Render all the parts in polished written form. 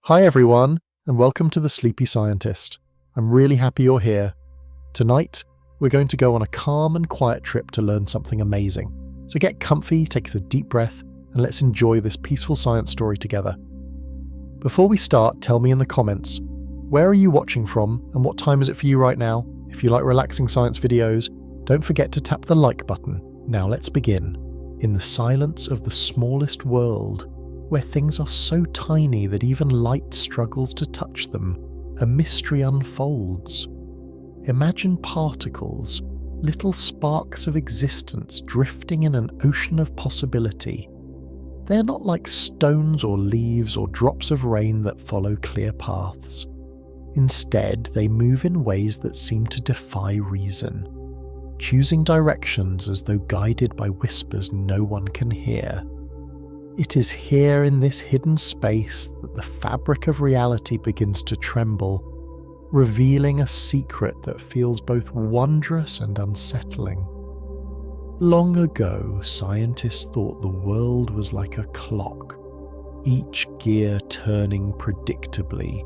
Hi everyone, and welcome to The Sleepy Scientist. I'm really happy you're here. Tonight, we're going to go on a calm and quiet trip to learn something amazing. So get comfy, take a deep breath, and let's enjoy this peaceful science story together. Before we start, tell me in the comments, where are you watching from and what time is it for you right now? If you like relaxing science videos, don't forget to tap the like button. Now let's begin. In the silence of the smallest world, where things are so tiny that even light struggles to touch them, a mystery unfolds. Imagine particles, little sparks of existence drifting in an ocean of possibility. They're not like stones or leaves or drops of rain that follow clear paths. Instead, they move in ways that seem to defy reason, choosing directions as though guided by whispers no one can hear. It is here in this hidden space that the fabric of reality begins to tremble, revealing a secret that feels both wondrous and unsettling. Long ago, scientists thought the world was like a clock, each gear turning predictably,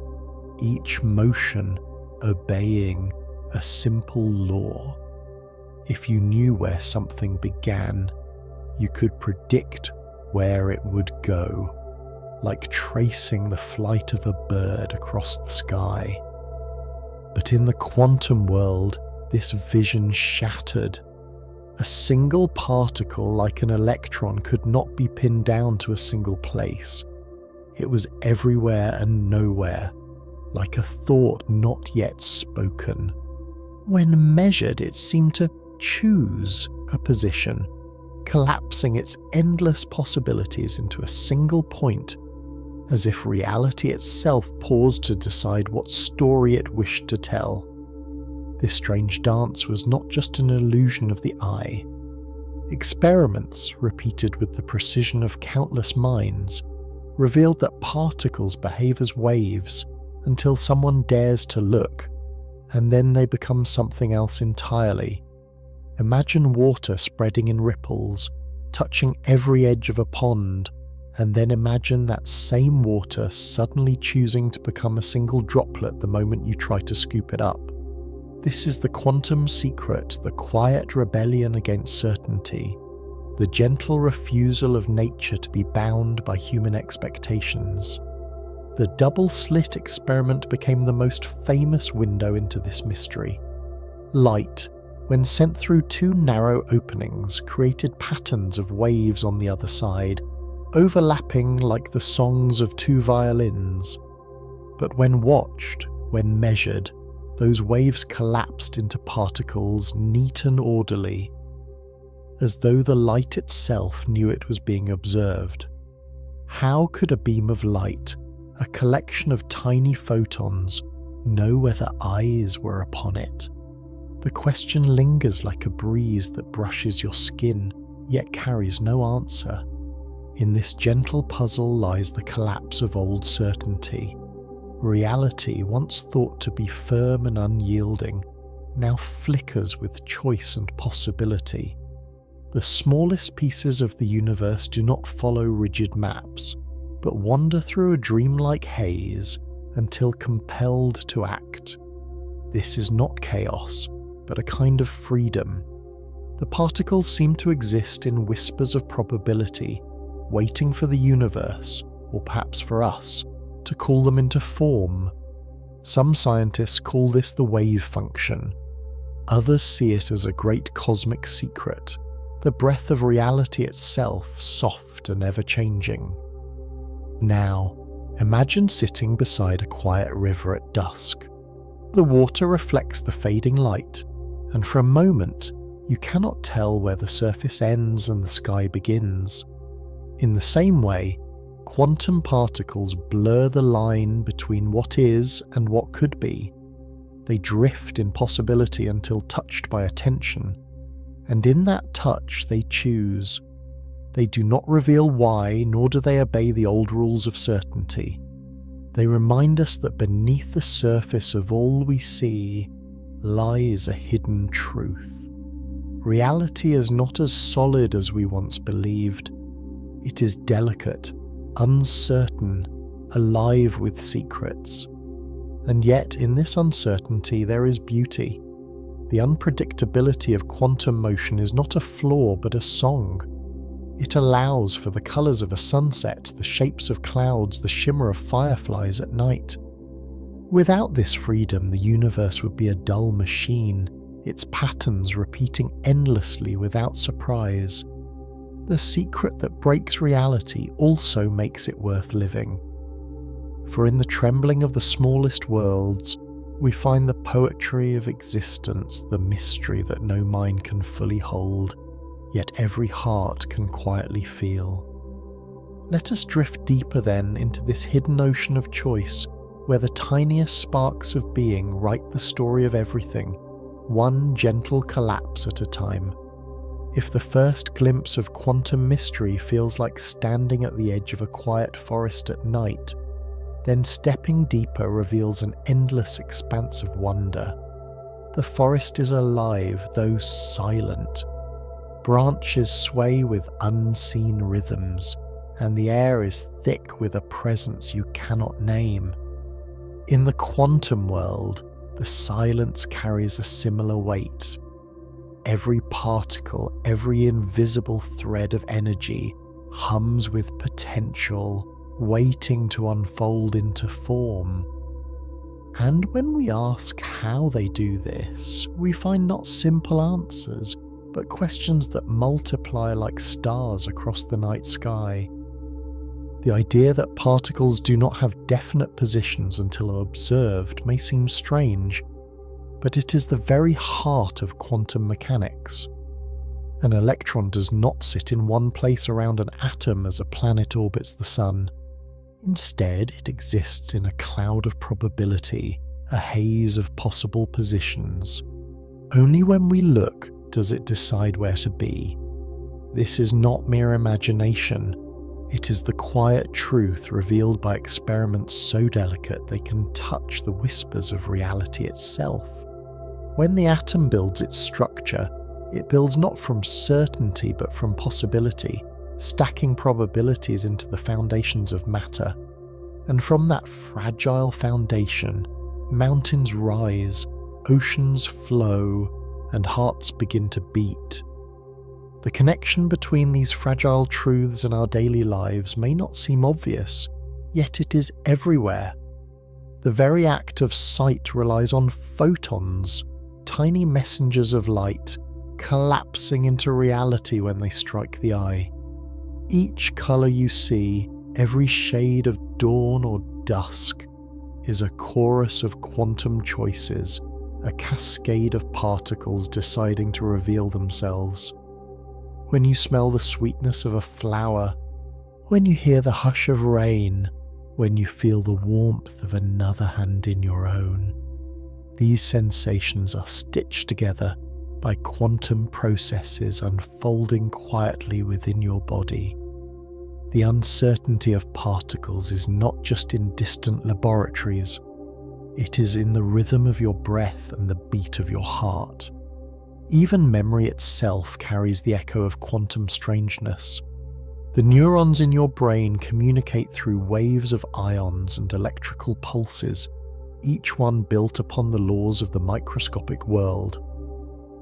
each motion obeying a simple law. If you knew where something began, you could predict where it would go, like tracing the flight of a bird across the sky. But in the quantum world, this vision shattered. A single particle like an electron could not be pinned down to a single place. It was everywhere and nowhere, like a thought not yet spoken. When measured, it seemed to choose a position, collapsing its endless possibilities into a single point, as if reality itself paused to decide what story it wished to tell. This strange dance was not just an illusion of the eye. Experiments, repeated with the precision of countless minds, revealed that particles behave as waves until someone dares to look, and then they become something else entirely. Imagine water spreading in ripples, touching every edge of a pond, and then imagine that same water suddenly choosing to become a single droplet the moment you try to scoop it up. This is the quantum secret, the quiet rebellion against certainty, the gentle refusal of nature to be bound by human expectations. The double-slit experiment became the most famous window into this mystery. Light, when sent through two narrow openings, created patterns of waves on the other side, overlapping like the songs of two violins. But when watched, when measured, those waves collapsed into particles neat and orderly, as though the light itself knew it was being observed. How could a beam of light, a collection of tiny photons, know whether eyes were upon it? The question lingers like a breeze that brushes your skin, yet carries no answer. In this gentle puzzle lies the collapse of old certainty. Reality, once thought to be firm and unyielding, now flickers with choice and possibility. The smallest pieces of the universe do not follow rigid maps, but wander through a dreamlike haze until compelled to act. This is not chaos, but a kind of freedom. The particles seem to exist in whispers of probability, waiting for the universe, or perhaps for us, to call them into form. Some scientists call this the wave function. Others see it as a great cosmic secret, the breath of reality itself, soft and ever-changing. Now, imagine sitting beside a quiet river at dusk. The water reflects the fading light, and for a moment, you cannot tell where the surface ends and the sky begins. In the same way, quantum particles blur the line between what is and what could be. They drift in possibility until touched by attention, and in that touch they choose. They do not reveal why, nor do they obey the old rules of certainty. They remind us that beneath the surface of all we see lies a hidden truth. Reality is not as solid as we once believed. It is delicate, uncertain, alive with secrets. And yet, in this uncertainty, there is beauty. The unpredictability of quantum motion is not a flaw, but a song. It allows for the colours of a sunset, the shapes of clouds, the shimmer of fireflies at night. Without this freedom, the universe would be a dull machine, its patterns repeating endlessly without surprise. The secret that breaks reality also makes it worth living. For in the trembling of the smallest worlds, we find the poetry of existence, the mystery that no mind can fully hold, yet every heart can quietly feel. Let us drift deeper then into this hidden ocean of choice, where the tiniest sparks of being write the story of everything, one gentle collapse at a time. If the first glimpse of quantum mystery feels like standing at the edge of a quiet forest at night, then stepping deeper reveals an endless expanse of wonder. The forest is alive, though silent. Branches sway with unseen rhythms, and the air is thick with a presence you cannot name. In the quantum world, the silence carries a similar weight. Every particle, every invisible thread of energy hums with potential, waiting to unfold into form. And when we ask how they do this, we find not simple answers, but questions that multiply like stars across the night sky. The idea that particles do not have definite positions until observed may seem strange, but it is the very heart of quantum mechanics. An electron does not sit in one place around an atom as a planet orbits the sun. Instead, it exists in a cloud of probability, a haze of possible positions. Only when we look does it decide where to be. This is not mere imagination. It is the quiet truth revealed by experiments so delicate they can touch the whispers of reality itself. When the atom builds its structure, it builds not from certainty but from possibility, stacking probabilities into the foundations of matter. And from that fragile foundation, mountains rise, oceans flow, and hearts begin to beat. The connection between these fragile truths in our daily lives may not seem obvious, yet it is everywhere. The very act of sight relies on photons, tiny messengers of light, collapsing into reality when they strike the eye. Each colour you see, every shade of dawn or dusk, is a chorus of quantum choices, a cascade of particles deciding to reveal themselves. When you smell the sweetness of a flower, when you hear the hush of rain, when you feel the warmth of another hand in your own, these sensations are stitched together by quantum processes unfolding quietly within your body. The uncertainty of particles is not just in distant laboratories, it is in the rhythm of your breath and the beat of your heart. Even memory itself carries the echo of quantum strangeness. The neurons in your brain communicate through waves of ions and electrical pulses, each one built upon the laws of the microscopic world.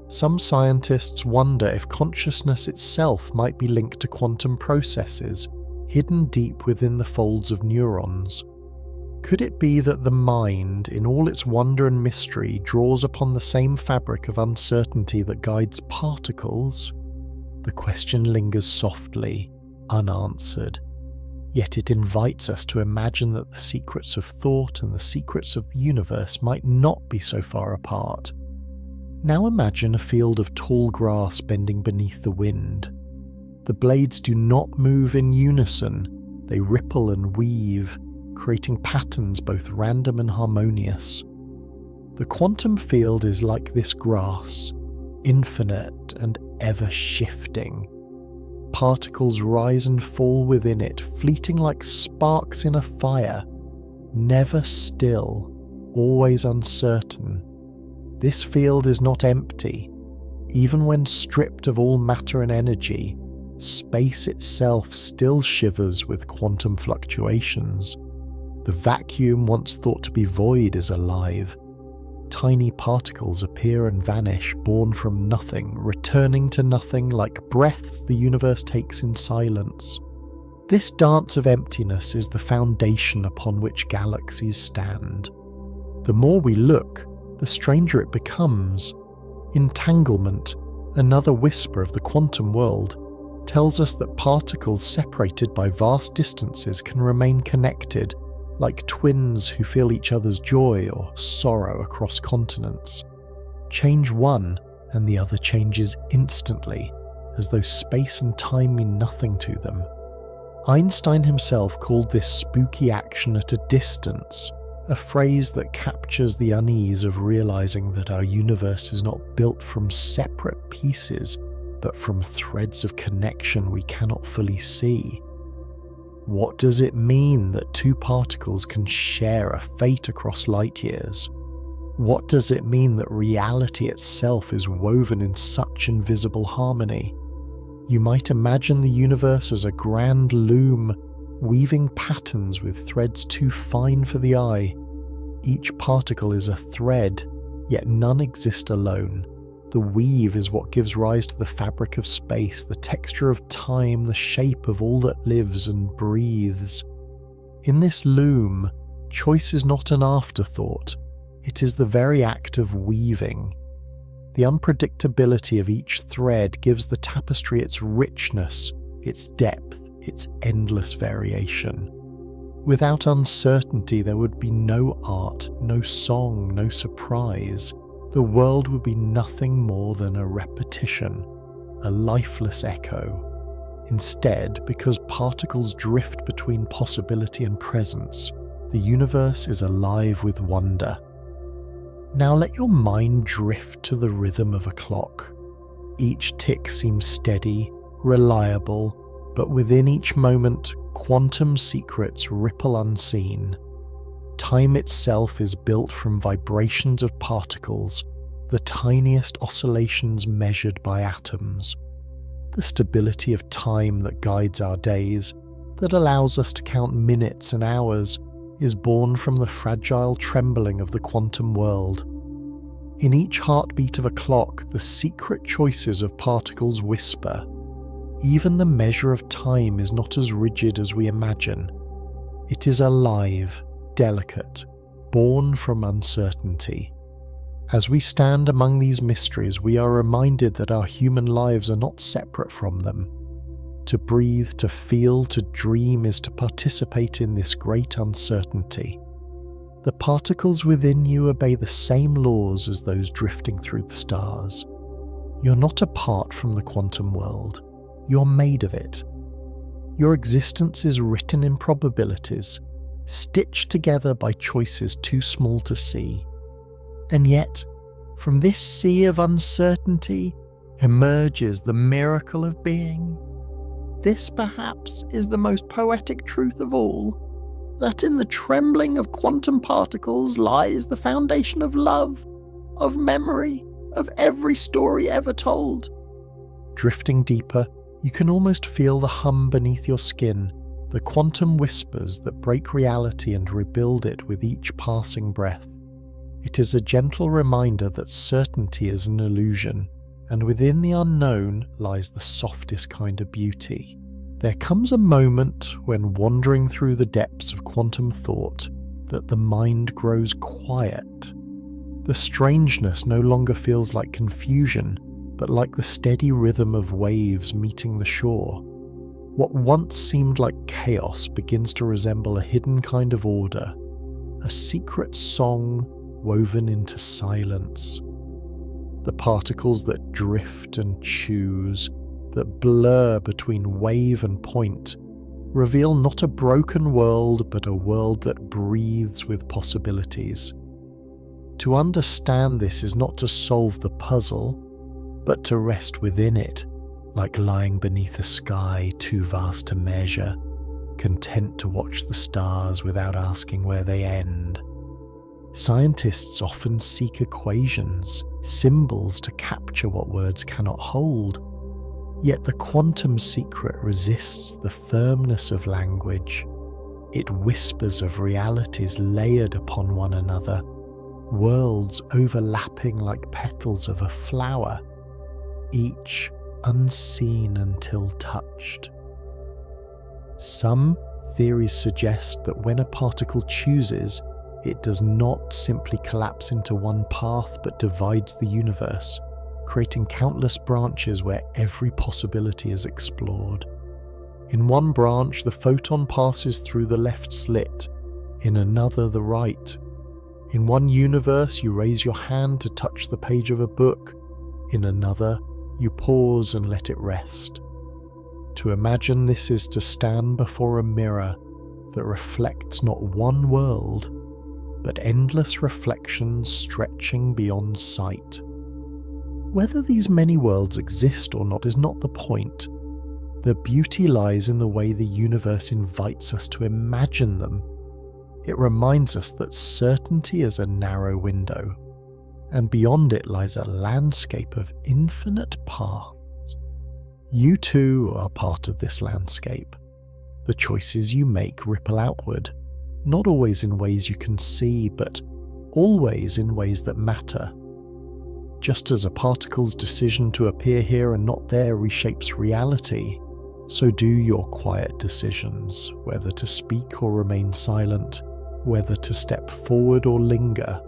Some scientists wonder if consciousness itself might be linked to quantum processes, hidden deep within the folds of neurons. Could it be that the mind, in all its wonder and mystery, draws upon the same fabric of uncertainty that guides particles? The question lingers softly, unanswered. Yet it invites us to imagine that the secrets of thought and the secrets of the universe might not be so far apart. Now imagine a field of tall grass bending beneath the wind. The blades do not move in unison, they ripple and weave, creating patterns both random and harmonious. The quantum field is like this grass, infinite and ever shifting. Particles rise and fall within it, fleeting like sparks in a fire, never still, always uncertain. This field is not empty. Even when stripped of all matter and energy, space itself still shivers with quantum fluctuations. The vacuum once thought to be void is alive. Tiny particles appear and vanish, born from nothing, returning to nothing like breaths the universe takes in silence. This dance of emptiness is the foundation upon which galaxies stand. The more we look, the stranger it becomes. Entanglement, another whisper of the quantum world, tells us that particles separated by vast distances can remain connected, like twins who feel each other's joy or sorrow across continents. Change one, and the other changes instantly, as though space and time mean nothing to them. Einstein himself called this spooky action at a distance, a phrase that captures the unease of realizing that our universe is not built from separate pieces, but from threads of connection we cannot fully see. What does it mean that two particles can share a fate across light years? What does it mean that reality itself is woven in such invisible harmony? You might imagine the universe as a grand loom, weaving patterns with threads too fine for the eye. Each particle is a thread, yet none exist alone. The weave is what gives rise to the fabric of space, the texture of time, the shape of all that lives and breathes. In this loom, choice is not an afterthought. It is the very act of weaving. The unpredictability of each thread gives the tapestry its richness, its depth, its endless variation. Without uncertainty, there would be no art, no song, no surprise. The world would be nothing more than a repetition, a lifeless echo. Instead, because particles drift between possibility and presence, the universe is alive with wonder. Now let your mind drift to the rhythm of a clock. Each tick seems steady, reliable, but within each moment, quantum secrets ripple unseen. Time itself is built from vibrations of particles, the tiniest oscillations measured by atoms. The stability of time that guides our days, that allows us to count minutes and hours, is born from the fragile trembling of the quantum world. In each heartbeat of a clock, the secret choices of particles whisper. Even the measure of time is not as rigid as we imagine. It is alive, delicate, born from uncertainty. As we stand among these mysteries, we are reminded that our human lives are not separate from them. To breathe, to feel, to dream is to participate in this great uncertainty. The particles within you obey the same laws as those drifting through the stars. You're not apart from the quantum world. You're made of it. Your existence is written in probabilities, stitched together by choices too small to see. And yet, from this sea of uncertainty emerges the miracle of being. This perhaps is the most poetic truth of all, that in the trembling of quantum particles lies the foundation of love, of memory, of every story ever told. Drifting deeper, you can almost feel the hum beneath your skin, the quantum whispers that break reality and rebuild it with each passing breath. It is a gentle reminder that certainty is an illusion, and within the unknown lies the softest kind of beauty. There comes a moment when wandering through the depths of quantum thought that the mind grows quiet. The strangeness no longer feels like confusion, but like the steady rhythm of waves meeting the shore. What once seemed like chaos begins to resemble a hidden kind of order, a secret song woven into silence. The particles that drift and choose, that blur between wave and point, reveal not a broken world but a world that breathes with possibilities. To understand this is not to solve the puzzle, but to rest within it, like lying beneath a sky too vast to measure, content to watch the stars without asking where they end. Scientists often seek equations, symbols to capture what words cannot hold. Yet the quantum secret resists the firmness of language. It whispers of realities layered upon one another, worlds overlapping like petals of a flower, each unseen until touched. Some theories suggest that when a particle chooses, it does not simply collapse into one path but divides the universe, creating countless branches where every possibility is explored. In one branch, the photon passes through the left slit, in another the right. In one universe, you raise your hand to touch the page of a book. In another, you pause and let it rest. To imagine this is to stand before a mirror that reflects not one world, but endless reflections stretching beyond sight. Whether these many worlds exist or not is not the point. The beauty lies in the way the universe invites us to imagine them. It reminds us that certainty is a narrow window, and beyond it lies a landscape of infinite paths. You too are part of this landscape. The choices you make ripple outward, not always in ways you can see, but always in ways that matter. Just as a particle's decision to appear here and not there reshapes reality, so do your quiet decisions, whether to speak or remain silent, whether to step forward or linger.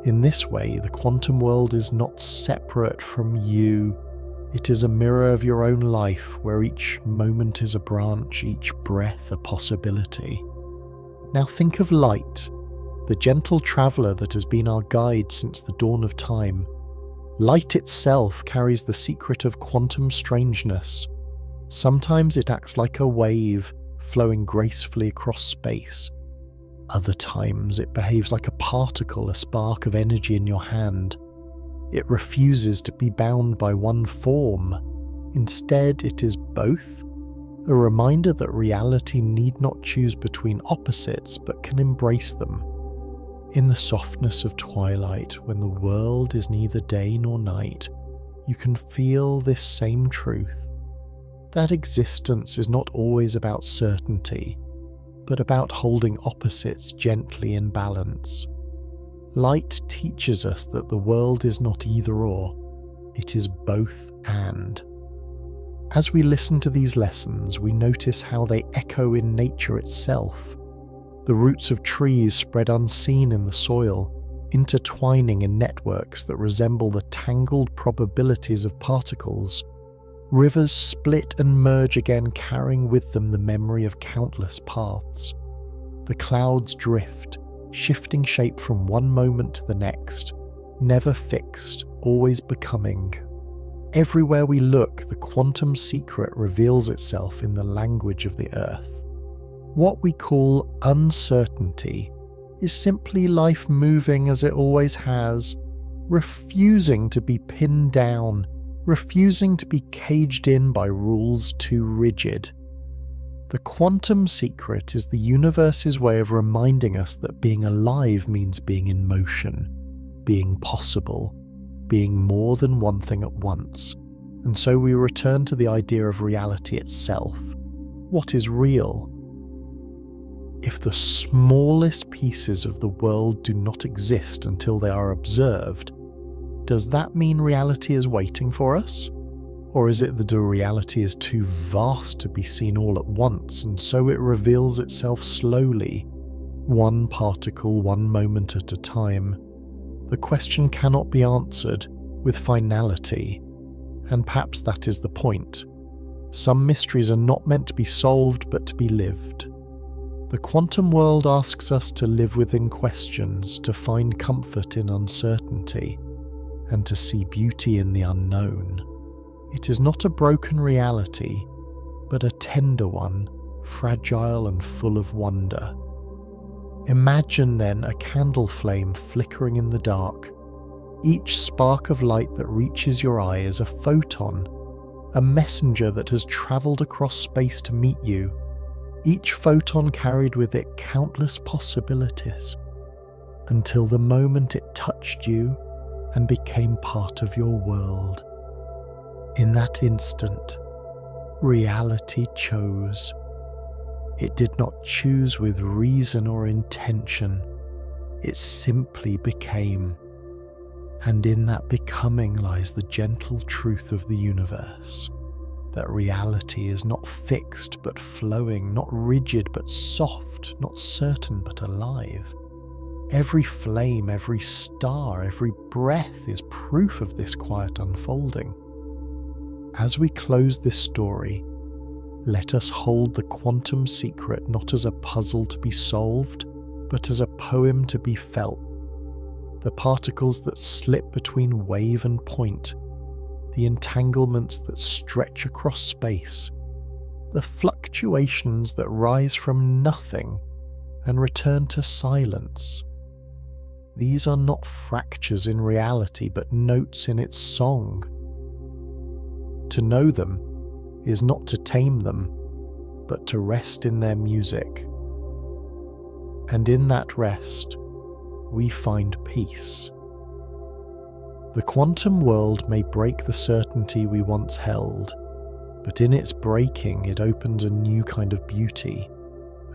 In this way, the quantum world is not separate from you. It is a mirror of your own life, where each moment is a branch, each breath a possibility. Now think of light, the gentle traveller that has been our guide since the dawn of time. Light itself carries the secret of quantum strangeness. Sometimes it acts like a wave, flowing gracefully across space. Other times it behaves like a particle, a spark of energy in your hand. It refuses to be bound by one form. Instead, it is both, a reminder that reality need not choose between opposites, but can embrace them. In the softness of twilight, when the world is neither day nor night, you can feel this same truth. That existence is not always about certainty, but about holding opposites gently in balance. Light teaches us that the world is not either or, it is both and. As we listen to these lessons, we notice how they echo in nature itself. The roots of trees spread unseen in the soil, intertwining in networks that resemble the tangled probabilities of particles. Rivers split and merge again, carrying with them the memory of countless paths. The clouds drift, shifting shape from one moment to the next, never fixed, always becoming. Everywhere we look, the quantum secret reveals itself in the language of the earth. What we call uncertainty is simply life moving as it always has, refusing to be pinned down, refusing to be caged in by rules too rigid. The quantum secret is the universe's way of reminding us that being alive means being in motion, being possible, being more than one thing at once. And so we return to the idea of reality itself. What is real? If the smallest pieces of the world do not exist until they are observed, does that mean reality is waiting for us? Or is it that the reality is too vast to be seen all at once, and so it reveals itself slowly, one particle, one moment at a time? The question cannot be answered with finality, and perhaps that is the point. Some mysteries are not meant to be solved, but to be lived. The quantum world asks us to live within questions, to find comfort in uncertainty, and to see beauty in the unknown. It is not a broken reality, but a tender one, fragile and full of wonder. Imagine then a candle flame flickering in the dark. Each spark of light that reaches your eye is a photon, a messenger that has travelled across space to meet you. Each photon carried with it countless possibilities, until the moment it touched you and became part of your world. In that instant, reality chose. It did not choose with reason or intention. It simply became. And in that becoming lies the gentle truth of the universe, that reality is not fixed but flowing, not rigid but soft, not certain but alive. Every flame, every star, every breath is proof of this quiet unfolding. As we close this story, let us hold the quantum secret not as a puzzle to be solved, but as a poem to be felt. The particles that slip between wave and point, the entanglements that stretch across space, the fluctuations that rise from nothing and return to silence. These are not fractures in reality, but notes in its song. To know them is not to tame them, but to rest in their music. And in that rest, we find peace. The quantum world may break the certainty we once held, but in its breaking it opens a new kind of beauty,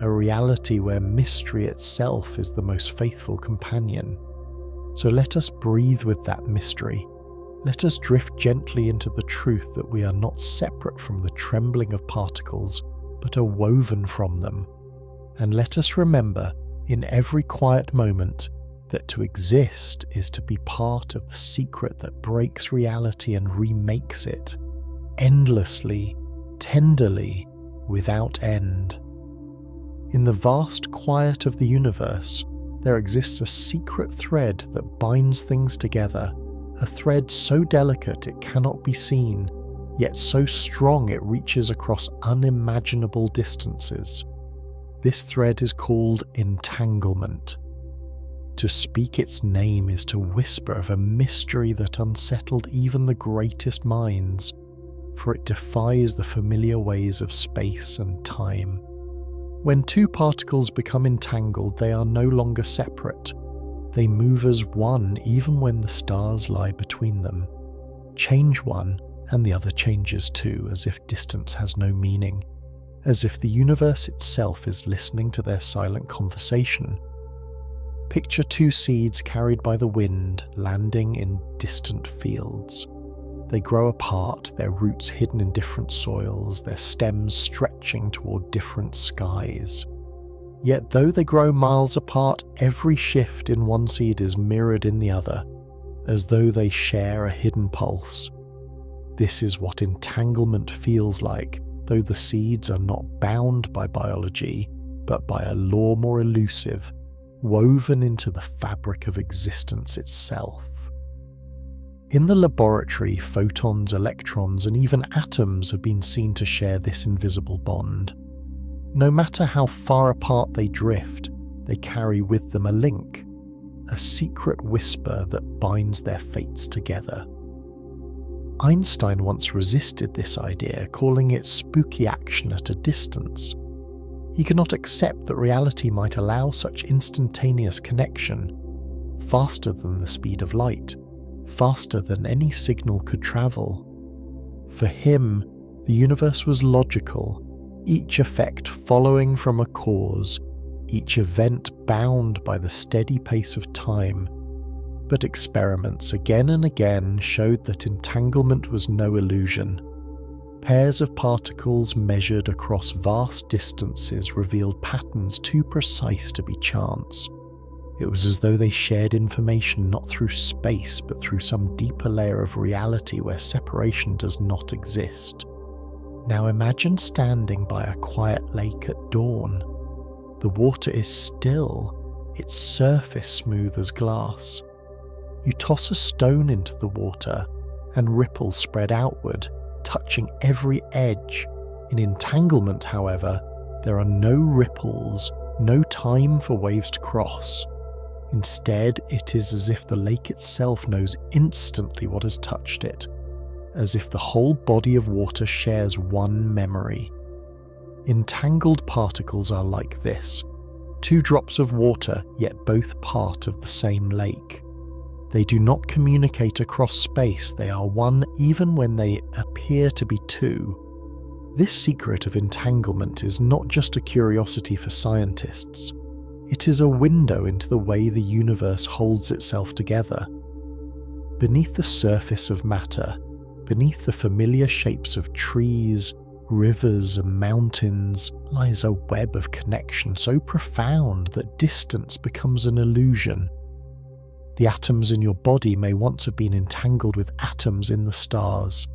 a reality where mystery itself is the most faithful companion. So let us breathe with that mystery. Let us drift gently into the truth that we are not separate from the trembling of particles, but are woven from them. And let us remember, in every quiet moment, that to exist is to be part of the secret that breaks reality and remakes it, endlessly, tenderly, without end. In the vast quiet of the universe, there exists a secret thread that binds things together, a thread so delicate it cannot be seen, yet so strong it reaches across unimaginable distances. This thread is called entanglement. To speak its name is to whisper of a mystery that unsettled even the greatest minds, for it defies the familiar ways of space and time. When two particles become entangled, they are no longer separate. They move as one even when the stars lie between them. Change one, and the other changes too, as if distance has no meaning, as if the universe itself is listening to their silent conversation. Picture two seeds carried by the wind landing in distant fields. They grow apart, their roots hidden in different soils, their stems stretching toward different skies. Yet though they grow miles apart, every shift in one seed is mirrored in the other, as though they share a hidden pulse. This is what entanglement feels like, though the seeds are not bound by biology, but by a law more elusive, woven into the fabric of existence itself. In the laboratory, photons, electrons, and even atoms have been seen to share this invisible bond. No matter how far apart they drift, they carry with them a link, a secret whisper that binds their fates together. Einstein once resisted this idea, calling it spooky action at a distance. He could not accept that reality might allow such instantaneous connection, faster than the speed of light, faster than any signal could travel. For him, the universe was logical, each effect following from a cause, each event bound by the steady pace of time. But experiments again and again showed that entanglement was no illusion. Pairs of particles measured across vast distances revealed patterns too precise to be chance. It was as though they shared information not through space but through some deeper layer of reality where separation does not exist. Now imagine standing by a quiet lake at dawn. The water is still, its surface smooth as glass. You toss a stone into the water and ripples spread outward, touching every edge. In entanglement, however, there are no ripples, no time for waves to cross. Instead, it is as if the lake itself knows instantly what has touched it, as if the whole body of water shares one memory. Entangled particles are like this, two drops of water, yet both part of the same lake. They do not communicate across space, they are one even when they appear to be two. This secret of entanglement is not just a curiosity for scientists. It is a window into the way the universe holds itself together. Beneath the surface of matter, beneath the familiar shapes of trees, rivers, and mountains, lies a web of connection so profound that distance becomes an illusion. The atoms in your body may once have been entangled with atoms in the stars.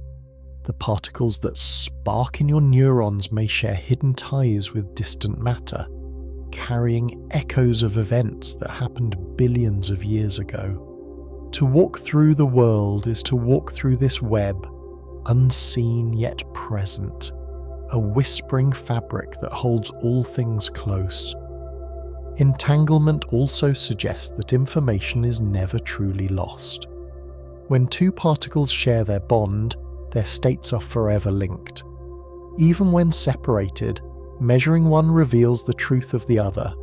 The particles that spark in your neurons may share hidden ties with distant matter, carrying echoes of events that happened billions of years ago. To walk through the world is to walk through this web, unseen yet present, a whispering fabric that holds all things close. Entanglement also suggests that information is never truly lost. When two particles share their bond, their states are forever linked. Even when separated, measuring one reveals the truth of the other.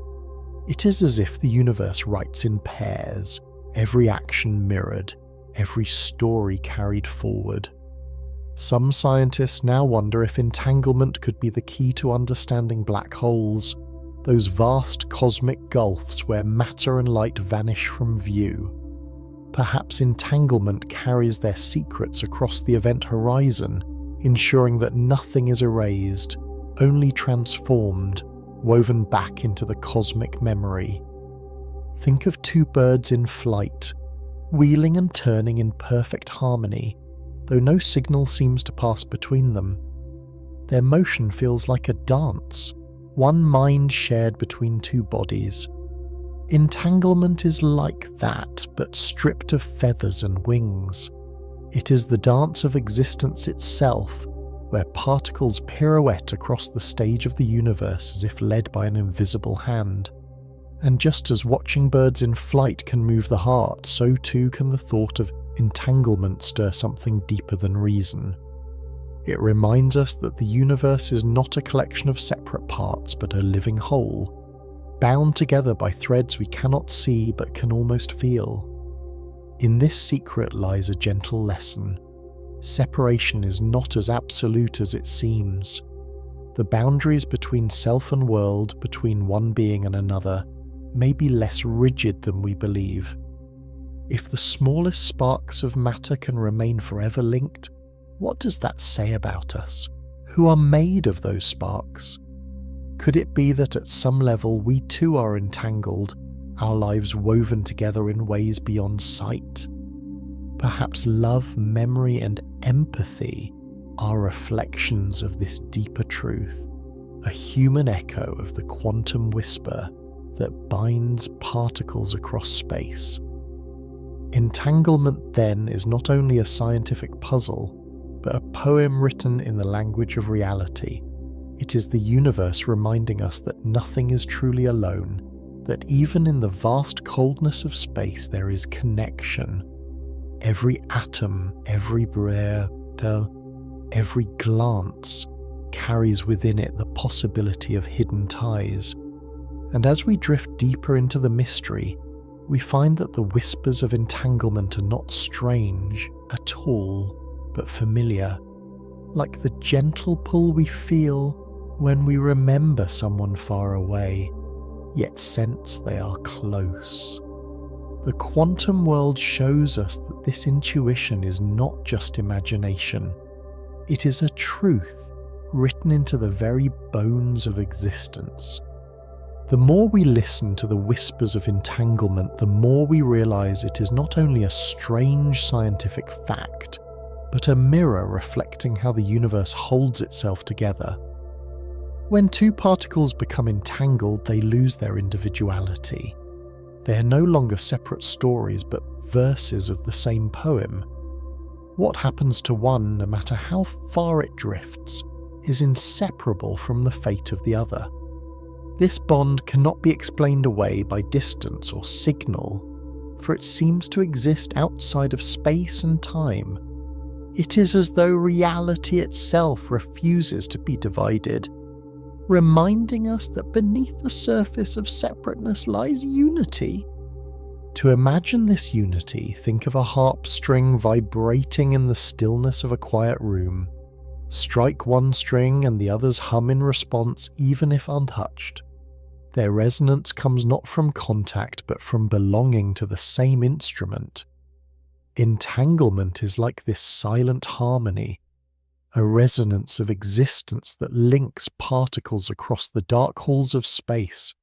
It is as if the universe writes in pairs, every action mirrored, every story carried forward. Some scientists now wonder if entanglement could be the key to understanding black holes, those vast cosmic gulfs where matter and light vanish from view. Perhaps entanglement carries their secrets across the event horizon, ensuring that nothing is erased, only transformed, woven back into the cosmic memory. Think of two birds in flight, wheeling and turning in perfect harmony, though no signal seems to pass between them. Their motion feels like a dance, one mind shared between two bodies. Entanglement is like that, but stripped of feathers and wings. It is the dance of existence itself, where particles pirouette across the stage of the universe as if led by an invisible hand. And just as watching birds in flight can move the heart, so too can the thought of entanglement stir something deeper than reason. It reminds us that the universe is not a collection of separate parts, but a living whole, bound together by threads we cannot see but can almost feel. In this secret lies a gentle lesson. Separation is not as absolute as it seems. The boundaries between self and world, between one being and another, may be less rigid than we believe. If the smallest sparks of matter can remain forever linked, what does that say about us? Who are made of those sparks? Could it be that at some level we too are entangled, our lives woven together in ways beyond sight? Perhaps love, memory, and empathy are reflections of this deeper truth, a human echo of the quantum whisper that binds particles across space. Entanglement, then, is not only a scientific puzzle, but a poem written in the language of reality. It is the universe reminding us that nothing is truly alone, that even in the vast coldness of space there is connection. Every atom, every breath, every glance carries within it the possibility of hidden ties. And as we drift deeper into the mystery, we find that the whispers of entanglement are not strange at all, but familiar, like the gentle pull we feel when we remember someone far away, yet sense they are close. The quantum world shows us that this intuition is not just imagination. It is a truth written into the very bones of existence. The more we listen to the whispers of entanglement, the more we realize it is not only a strange scientific fact, but a mirror reflecting how the universe holds itself together. When two particles become entangled, they lose their individuality. They are no longer separate stories, but verses of the same poem. What happens to one, no matter how far it drifts, is inseparable from the fate of the other. This bond cannot be explained away by distance or signal, for it seems to exist outside of space and time. It is as though reality itself refuses to be divided, reminding us that beneath the surface of separateness lies unity. To imagine this unity, think of a harp string vibrating in the stillness of a quiet room. Strike one string and the others hum in response even if untouched. Their resonance comes not from contact but from belonging to the same instrument. Entanglement is like this silent harmony, a resonance of existence that links particles across the dark halls of space.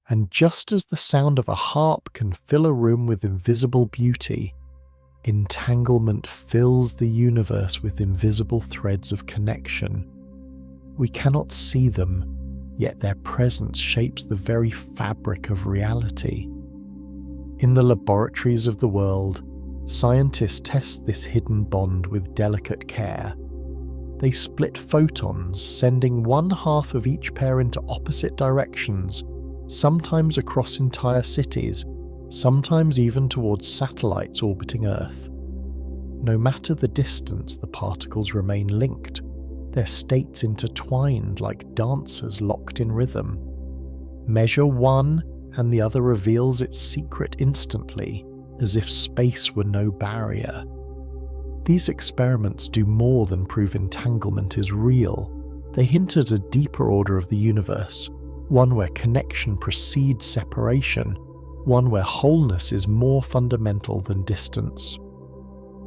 And just as the sound of a harp can fill a room with invisible beauty, entanglement fills the universe with invisible threads of connection. We cannot see them, yet their presence shapes the very fabric of reality. In the laboratories of the world, scientists test this hidden bond with delicate care. They split photons, sending one half of each pair into opposite directions, sometimes across entire cities, sometimes even towards satellites orbiting Earth. No matter the distance, the particles remain linked, their states intertwined like dancers locked in rhythm. Measure one, and the other reveals its secret instantly, as if space were no barrier. These experiments do more than prove entanglement is real. They hint at a deeper order of the universe, one where connection precedes separation, one where wholeness is more fundamental than distance.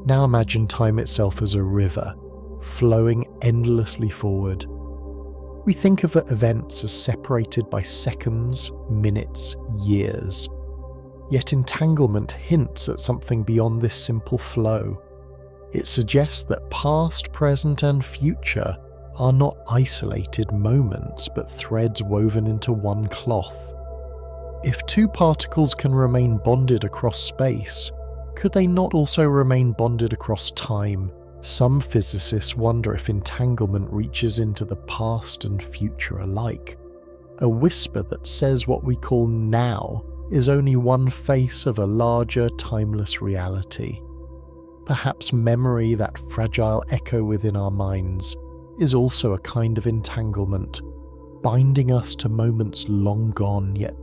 Now imagine time itself as a river, flowing endlessly forward. We think of events as separated by seconds, minutes, years. Yet entanglement hints at something beyond this simple flow. It suggests that past, present, and future are not isolated moments, but threads woven into one cloth. If two particles can remain bonded across space, could they not also remain bonded across time? Some physicists wonder if entanglement reaches into the past and future alike. A whisper that says what we call now is only one face of a larger, timeless reality. Perhaps memory, that fragile echo within our minds, is also a kind of entanglement, binding us to moments long gone yet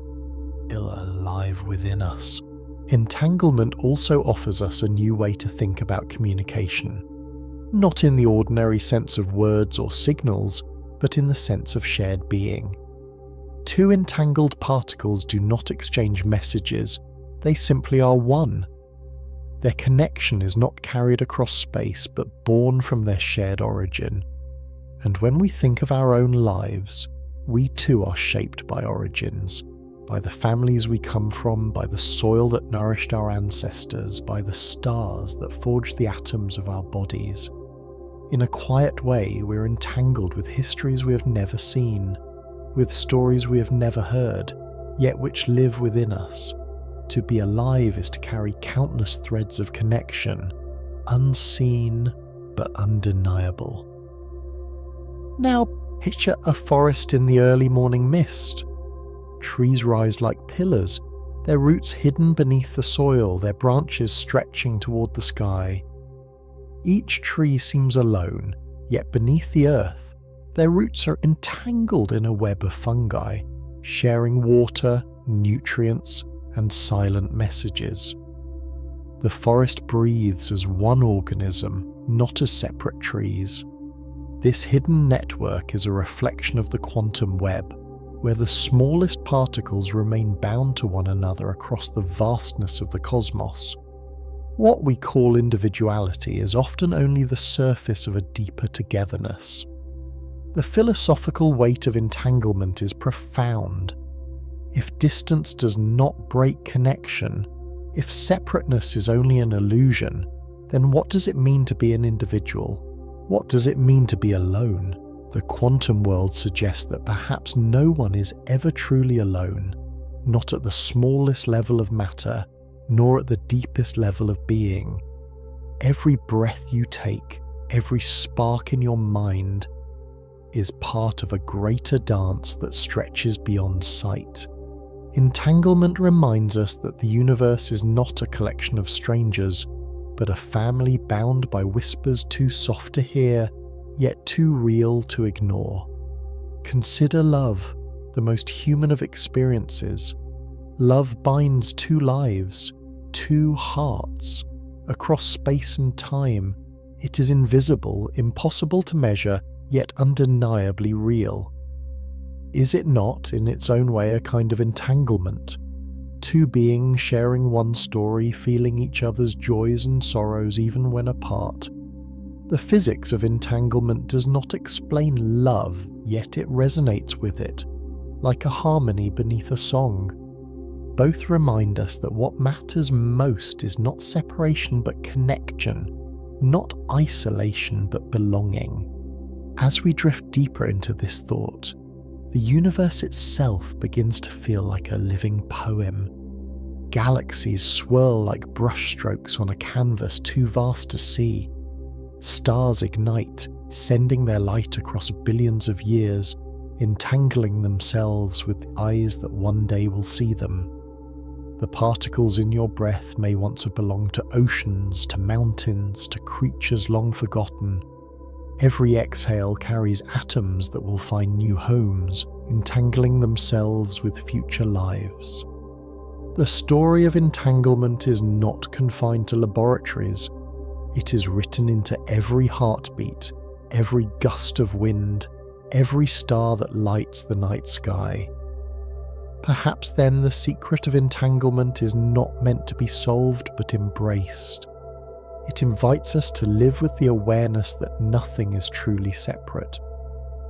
still alive within us. Entanglement also offers us a new way to think about communication. Not in the ordinary sense of words or signals, but in the sense of shared being. Two entangled particles do not exchange messages, they simply are one. Their connection is not carried across space, but born from their shared origin. And when we think of our own lives, we too are shaped by origins, by the families we come from, by the soil that nourished our ancestors, by the stars that forged the atoms of our bodies. In a quiet way, we're entangled with histories we have never seen, with stories we have never heard, yet which live within us. To be alive is to carry countless threads of connection, unseen but undeniable. Now picture a forest in the early morning mist. Trees rise like pillars, their roots hidden beneath the soil, their branches stretching toward the sky. Each tree seems alone, yet beneath the earth, their roots are entangled in a web of fungi, sharing water, nutrients, and silent messages. The forest breathes as one organism, not as separate trees. This hidden network is a reflection of the quantum web, where the smallest particles remain bound to one another across the vastness of the cosmos. What we call individuality is often only the surface of a deeper togetherness. The philosophical weight of entanglement is profound. If distance does not break connection, if separateness is only an illusion, then what does it mean to be an individual? What does it mean to be alone? The quantum world suggests that perhaps no one is ever truly alone, not at the smallest level of matter, nor at the deepest level of being. Every breath you take, every spark in your mind, is part of a greater dance that stretches beyond sight. Entanglement reminds us that the universe is not a collection of strangers, but a family bound by whispers too soft to hear, yet too real to ignore. Consider love, the most human of experiences. Love binds two lives, two hearts, across space and time, It is invisible, impossible to measure, yet undeniably real. Is it not, in its own way, a kind of entanglement? Two beings sharing one story, feeling each other's joys and sorrows even when apart. The physics of entanglement does not explain love, yet it resonates with it, like a harmony beneath a song. Both remind us that what matters most is not separation but connection, not isolation but belonging. As we drift deeper into this thought, the universe itself begins to feel like a living poem. Galaxies swirl like brushstrokes on a canvas too vast to see. Stars ignite, sending their light across billions of years, entangling themselves with eyes that one day will see them. The particles in your breath may once have belonged to oceans, to mountains, to creatures long forgotten. Every exhale carries atoms that will find new homes, entangling themselves with future lives. The story of entanglement is not confined to laboratories. It is written into every heartbeat, every gust of wind, every star that lights the night sky. Perhaps then the secret of entanglement is not meant to be solved but embraced. It invites us to live with the awareness that nothing is truly separate,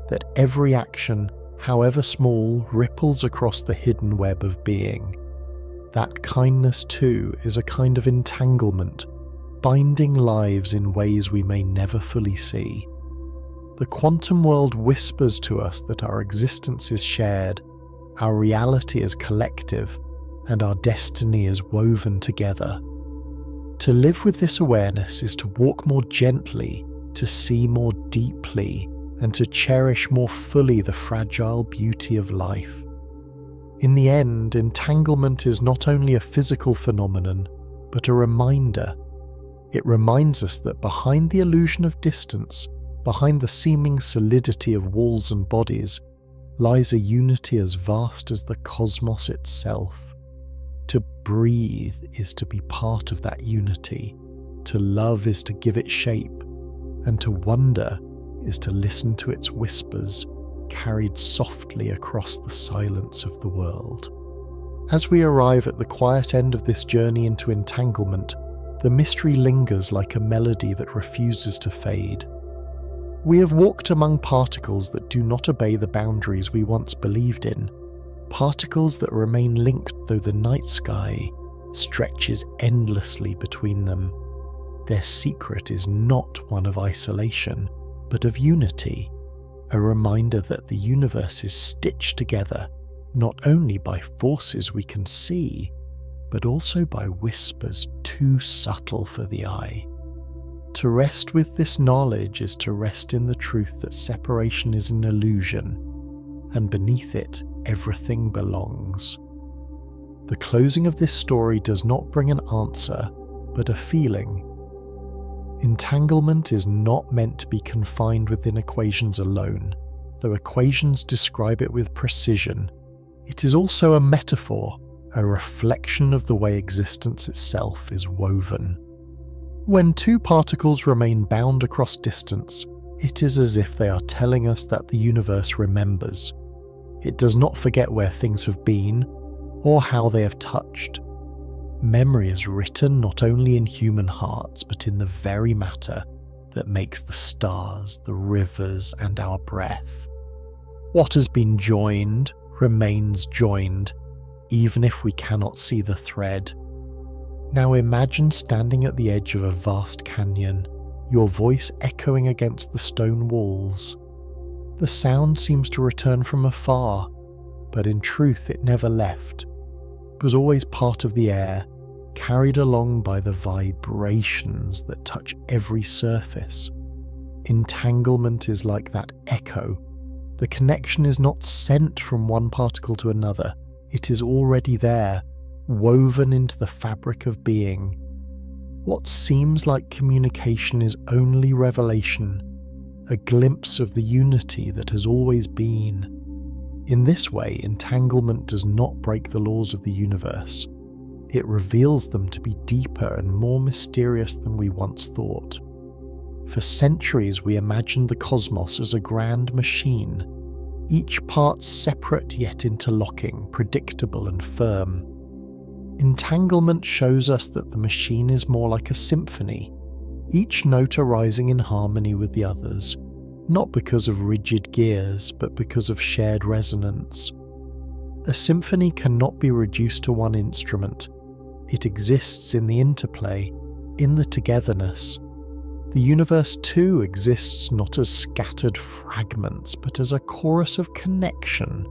that every action, however small, ripples across the hidden web of being. That kindness too is a kind of entanglement, binding lives in ways we may never fully see. The quantum world whispers to us that our existence is shared, our reality is collective, and our destiny is woven together. To live with this awareness is to walk more gently, to see more deeply, and to cherish more fully the fragile beauty of life. In the end, entanglement is not only a physical phenomenon, but a reminder. It reminds us that behind the illusion of distance, behind the seeming solidity of walls and bodies, lies a unity as vast as the cosmos itself. To breathe is to be part of that unity, to love is to give it shape, and to wonder is to listen to its whispers, carried softly across the silence of the world. As we arrive at the quiet end of this journey into entanglement, the mystery lingers like a melody that refuses to fade. We have walked among particles that do not obey the boundaries we once believed in, particles that remain linked though the night sky stretches endlessly between them. Their secret is not one of isolation, but of unity, a reminder that the universe is stitched together not only by forces we can see, but also by whispers too subtle for the eye. To rest with this knowledge is to rest in the truth that separation is an illusion, and beneath it, everything belongs. The closing of this story does not bring an answer, but a feeling. Entanglement is not meant to be confined within equations alone, though equations describe it with precision. It is also a metaphor, a reflection of the way existence itself is woven. When two particles remain bound across distance, it is as if they are telling us that the universe remembers. It does not forget where things have been, or how they have touched. Memory is written not only in human hearts, but in the very matter that makes the stars, the rivers, and our breath. What has been joined remains joined, even if we cannot see the thread. Now imagine standing at the edge of a vast canyon, your voice echoing against the stone walls. The sound seems to return from afar, but in truth it never left. It was always part of the air, carried along by the vibrations that touch every surface. Entanglement is like that echo. The connection is not sent from one particle to another, it is already there, woven into the fabric of being. What seems like communication is only revelation, a glimpse of the unity that has always been. In this way, entanglement does not break the laws of the universe. It reveals them to be deeper and more mysterious than we once thought. For centuries we imagined the cosmos as a grand machine, each part separate yet interlocking, predictable and firm. Entanglement shows us that the machine is more like a symphony, each note arising in harmony with the others, not because of rigid gears, but because of shared resonance. A symphony cannot be reduced to one instrument. It exists in the interplay, in the togetherness. The universe too exists not as scattered fragments, but as a chorus of connection.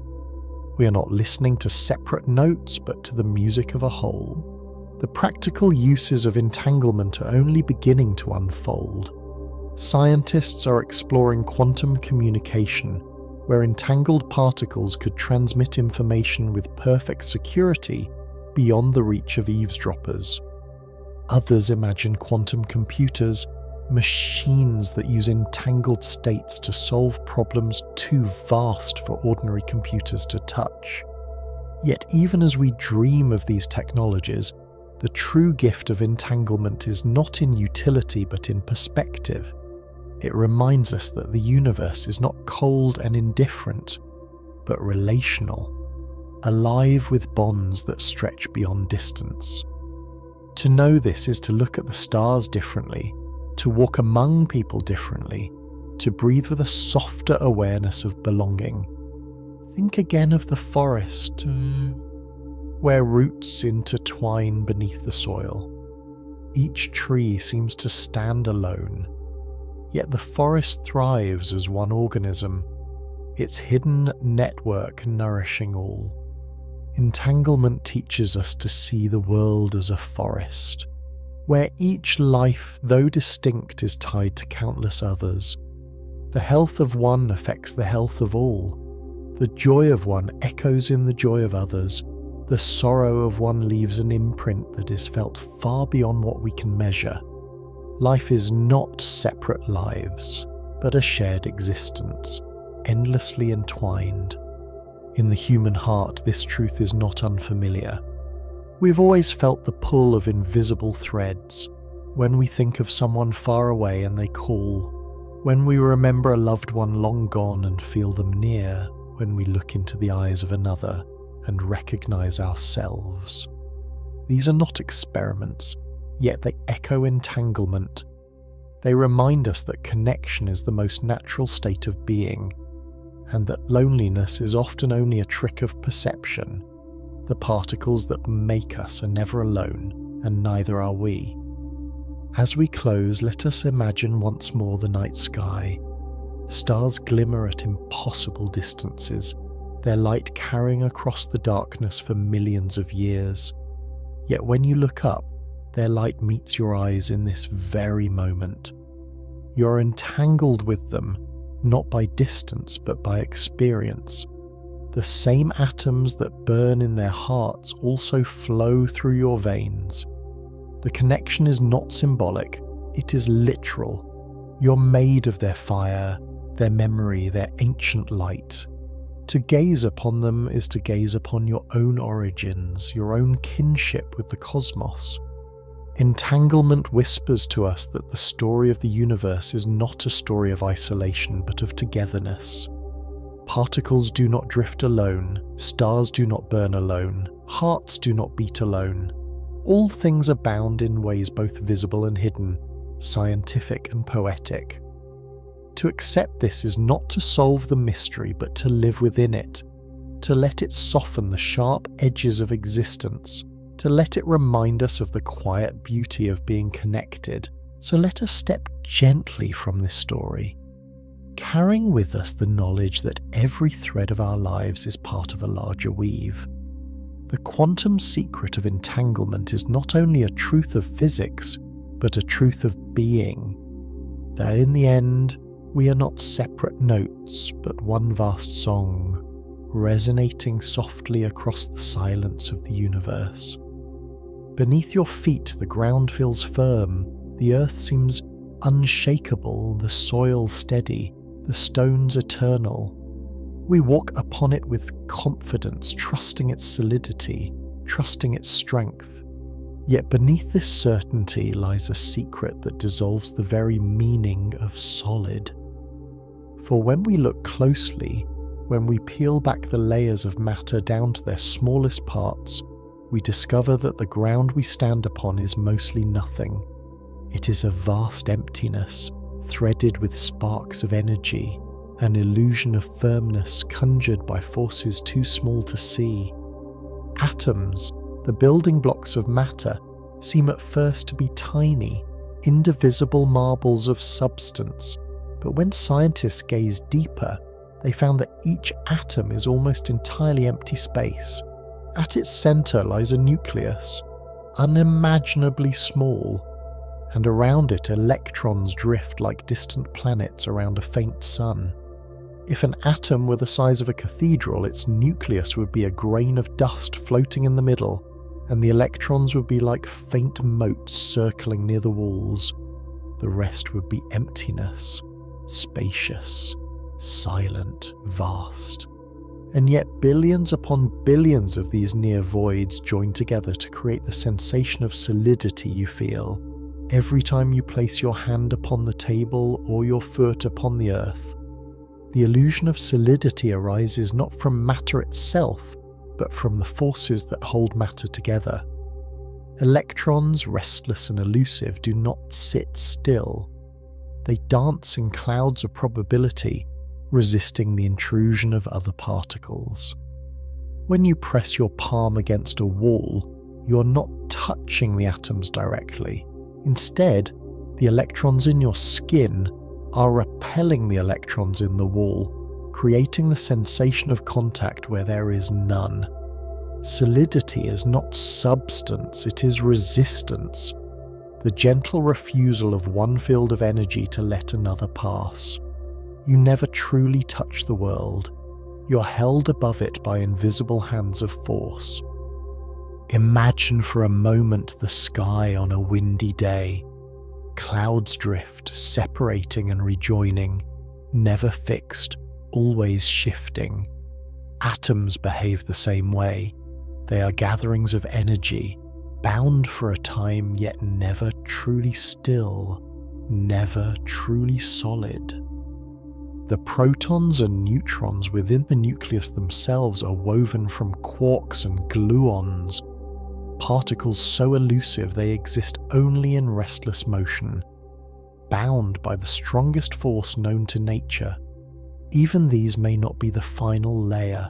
We are not listening to separate notes, but to the music of a whole. The practical uses of entanglement are only beginning to unfold. Scientists are exploring quantum communication, where entangled particles could transmit information with perfect security beyond the reach of eavesdroppers. Others imagine quantum computers, machines that use entangled states to solve problems too vast for ordinary computers to touch. Yet even as we dream of these technologies, the true gift of entanglement is not in utility but in perspective. It reminds us that the universe is not cold and indifferent, but relational, alive with bonds that stretch beyond distance. To know this is to look at the stars differently, to walk among people differently, to breathe with a softer awareness of belonging. Think again of the forest, where roots intertwine beneath the soil. Each tree seems to stand alone, yet the forest thrives as one organism, its hidden network nourishing all. Entanglement teaches us to see the world as a forest, where each life, though distinct, is tied to countless others. The health of one affects the health of all. The joy of one echoes in the joy of others. The sorrow of one leaves an imprint that is felt far beyond what we can measure. Life is not separate lives, but a shared existence, endlessly entwined. In the human heart, this truth is not unfamiliar. We've always felt the pull of invisible threads, when we think of someone far away and they call, when we remember a loved one long gone and feel them near, when we look into the eyes of another and recognize ourselves. These are not experiments, yet they echo entanglement. They remind us that connection is the most natural state of being, and that loneliness is often only a trick of perception. The particles that make us are never alone, and neither are we. As we close, let us imagine once more the night sky. Stars glimmer at impossible distances, their light carrying across the darkness for millions of years. Yet when you look up, their light meets your eyes in this very moment. You're entangled with them, not by distance but by experience. The same atoms that burn in their hearts also flow through your veins. The connection is not symbolic, it is literal. You're made of their fire, their memory, their ancient light. To gaze upon them is to gaze upon your own origins, your own kinship with the cosmos. Entanglement whispers to us that the story of the universe is not a story of isolation but of togetherness. Particles do not drift alone, stars do not burn alone, hearts do not beat alone. All things are bound in ways both visible and hidden, scientific and poetic. To accept this is not to solve the mystery but to live within it, to let it soften the sharp edges of existence, to let it remind us of the quiet beauty of being connected. So let us step gently from this story, carrying with us the knowledge that every thread of our lives is part of a larger weave. The quantum secret of entanglement is not only a truth of physics, but a truth of being. That in the end, we are not separate notes, but one vast song, resonating softly across the silence of the universe. Beneath your feet, the ground feels firm, the earth seems unshakable, the soil steady, the stones eternal. We walk upon it with confidence, trusting its solidity, trusting its strength. Yet beneath this certainty lies a secret that dissolves the very meaning of solid. For when we look closely, when we peel back the layers of matter down to their smallest parts, we discover that the ground we stand upon is mostly nothing. It is a vast emptiness, threaded with sparks of energy, an illusion of firmness conjured by forces too small to see. Atoms, the building blocks of matter, seem at first to be tiny, indivisible marbles of substance, but when scientists gaze deeper, they found that each atom is almost entirely empty space. At its centre lies a nucleus, unimaginably small, and around it electrons drift like distant planets around a faint sun. If an atom were the size of a cathedral, its nucleus would be a grain of dust floating in the middle, and the electrons would be like faint motes circling near the walls. The rest would be emptiness, spacious, silent, vast. And yet billions upon billions of these near voids join together to create the sensation of solidity you feel every time you place your hand upon the table or your foot upon the earth. The illusion of solidity arises not from matter itself, but from the forces that hold matter together. Electrons, restless and elusive, do not sit still. They dance in clouds of probability, resisting the intrusion of other particles. When you press your palm against a wall, you are not touching the atoms directly. Instead, the electrons in your skin are repelling the electrons in the wall, creating the sensation of contact where there is none. Solidity is not substance, it is resistance, the gentle refusal of one field of energy to let another pass. You never truly touch the world. You're held above it by invisible hands of force. Imagine for a moment the sky on a windy day. Clouds drift, separating and rejoining, never fixed, always shifting. Atoms behave the same way. They are gatherings of energy, bound for a time yet never truly still, never truly solid. The protons and neutrons within the nucleus themselves are woven from quarks and gluons, particles so elusive they exist only in restless motion, bound by the strongest force known to nature. Even these may not be the final layer.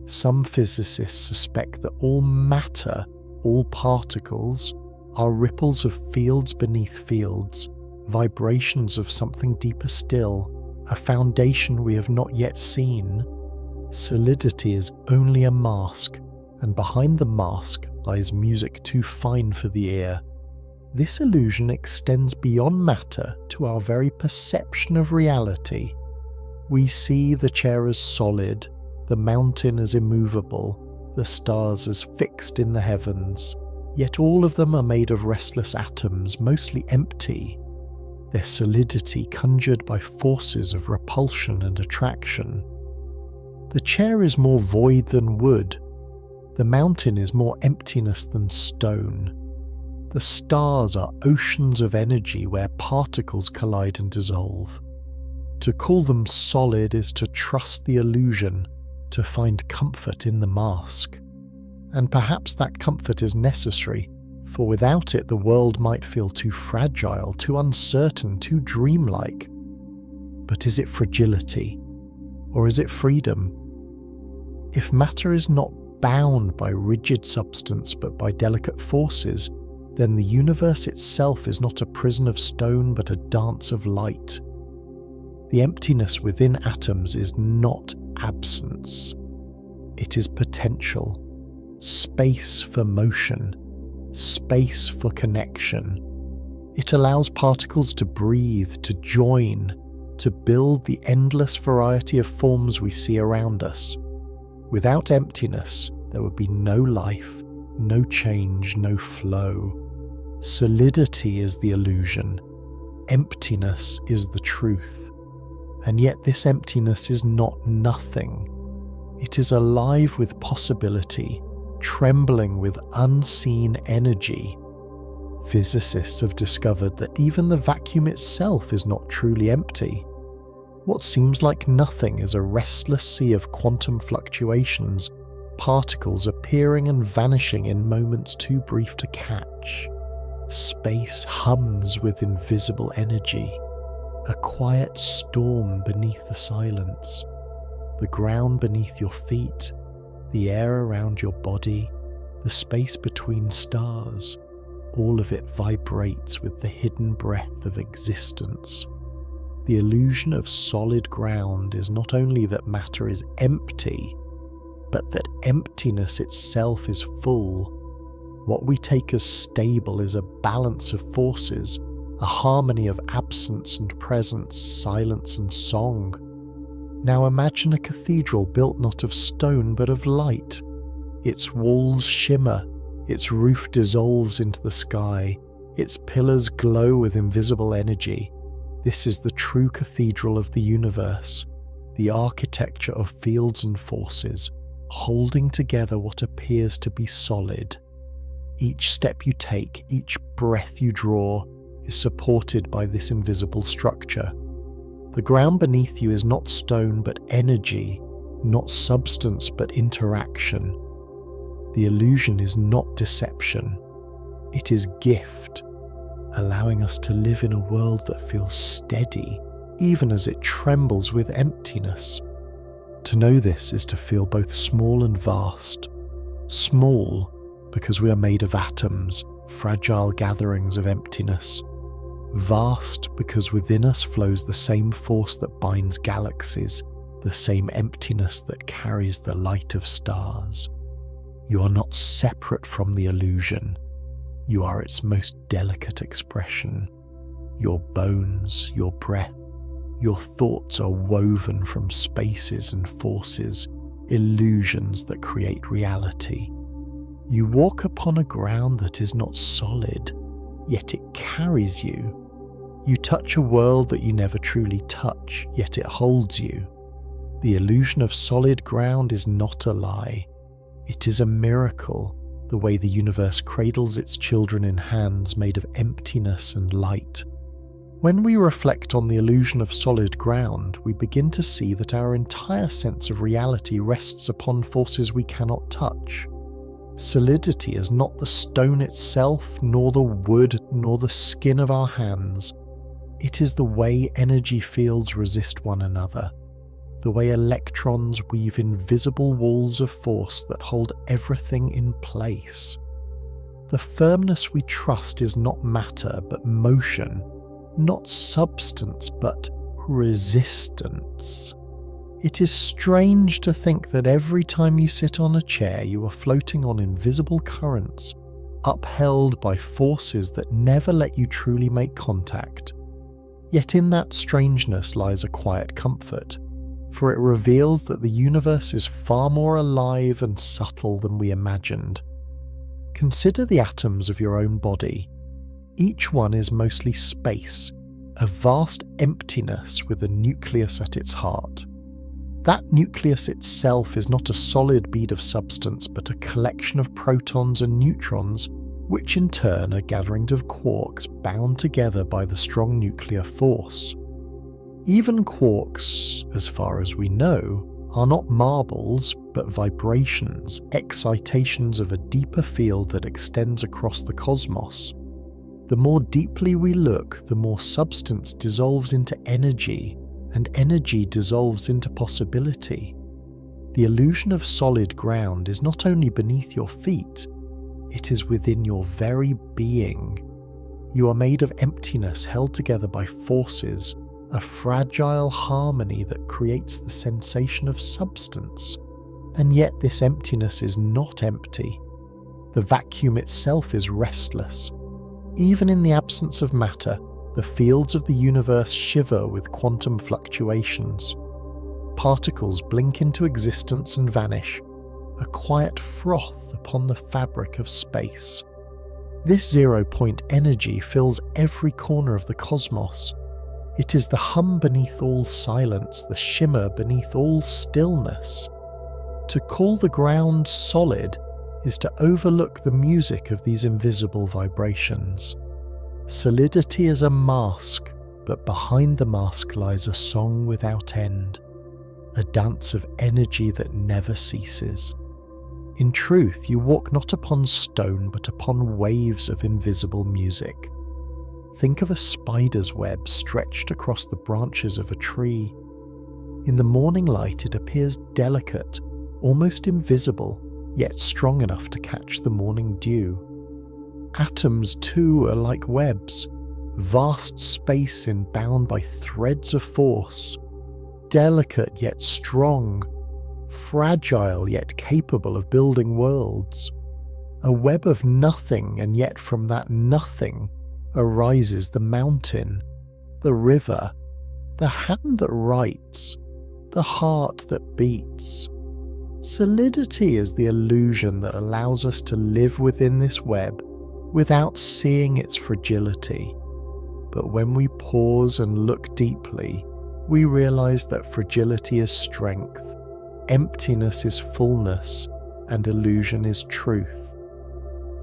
Some physicists suspect that all matter, all particles, are ripples of fields beneath fields, vibrations of something deeper still, a foundation we have not yet seen. Solidity is only a mask, and behind the mask lies music too fine for the ear. This illusion extends beyond matter to our very perception of reality. We see the chair as solid, the mountain as immovable, the stars as fixed in the heavens, yet all of them are made of restless atoms, mostly empty, their solidity conjured by forces of repulsion and attraction. The chair is more void than wood. The mountain is more emptiness than stone. The stars are oceans of energy where particles collide and dissolve. To call them solid is to trust the illusion, to find comfort in the mask. And perhaps that comfort is necessary, for without it the world might feel too fragile, too uncertain, too dreamlike. But is it fragility? Or is it freedom? If matter is not bound by rigid substance but by delicate forces, then the universe itself is not a prison of stone but a dance of light. The emptiness within atoms is not absence. It is potential, space for motion, space for connection. It allows particles to breathe, to join, to build the endless variety of forms we see around us. Without emptiness, there would be no life, no change, no flow. Solidity is the illusion. Emptiness is the truth. And yet this emptiness is not nothing. It is alive with possibility, trembling with unseen energy. Physicists have discovered that even the vacuum itself is not truly empty. What seems like nothing is a restless sea of quantum fluctuations, particles appearing and vanishing in moments too brief to catch. Space hums with invisible energy, a quiet storm beneath the silence. The ground beneath your feet, the air around your body, the space between stars, all of it vibrates with the hidden breath of existence. The illusion of solid ground is not only that matter is empty, but that emptiness itself is full. What we take as stable is a balance of forces, a harmony of absence and presence, silence and song. Now imagine a cathedral built not of stone but of light. Its walls shimmer, its roof dissolves into the sky, its pillars glow with invisible energy. This is the true cathedral of the universe, the architecture of fields and forces, holding together what appears to be solid. Each step you take, each breath you draw, is supported by this invisible structure. The ground beneath you is not stone but energy, not substance but interaction. The illusion is not deception, it is gift, allowing us to live in a world that feels steady, even as it trembles with emptiness. To know this is to feel both small and vast. Small, because we are made of atoms, fragile gatherings of emptiness. Vast, because within us flows the same force that binds galaxies, the same emptiness that carries the light of stars. You are not separate from the illusion. You are its most delicate expression. Your bones, your breath, your thoughts are woven from spaces and forces, illusions that create reality. You walk upon a ground that is not solid, yet it carries you. You touch a world that you never truly touch, yet it holds you. The illusion of solid ground is not a lie. It is a miracle, the way the universe cradles its children in hands made of emptiness and light. When we reflect on the illusion of solid ground, we begin to see that our entire sense of reality rests upon forces we cannot touch. Solidity is not the stone itself, nor the wood, nor the skin of our hands. It is the way energy fields resist one another, the way electrons weave invisible walls of force that hold everything in place. The firmness we trust is not matter but motion, not substance but resistance. It is strange to think that every time you sit on a chair you are floating on invisible currents, upheld by forces that never let you truly make contact. Yet in that strangeness lies a quiet comfort, for it reveals that the universe is far more alive and subtle than we imagined. Consider the atoms of your own body. Each one is mostly space, a vast emptiness with a nucleus at its heart. That nucleus itself is not a solid bead of substance but a collection of protons and neutrons, which in turn are gatherings of quarks bound together by the strong nuclear force. Even quarks, as far as we know, are not marbles but vibrations, excitations of a deeper field that extends across the cosmos. The more deeply we look, the more substance dissolves into energy, and energy dissolves into possibility. The illusion of solid ground is not only beneath your feet, it is within your very being. You are made of emptiness held together by forces, a fragile harmony that creates the sensation of substance. And yet this emptiness is not empty. The vacuum itself is restless. Even in the absence of matter, the fields of the universe shiver with quantum fluctuations. Particles blink into existence and vanish, a quiet froth upon the fabric of space. This zero-point energy fills every corner of the cosmos. It is the hum beneath all silence, the shimmer beneath all stillness. To call the ground solid is to overlook the music of these invisible vibrations. Solidity is a mask, but behind the mask lies a song without end, a dance of energy that never ceases. In truth, you walk not upon stone, but upon waves of invisible music. Think of a spider's web stretched across the branches of a tree. In the morning light, it appears delicate, almost invisible, yet strong enough to catch the morning dew. Atoms, too, are like webs, vast space bound by threads of force, delicate yet strong, fragile yet capable of building worlds. A web of nothing, and yet from that nothing arises the mountain, the river, the hand that writes, the heart that beats. Solidity is the illusion that allows us to live within this web without seeing its fragility. But when we pause and look deeply, we realize that fragility is strength, emptiness is fullness, and illusion is truth.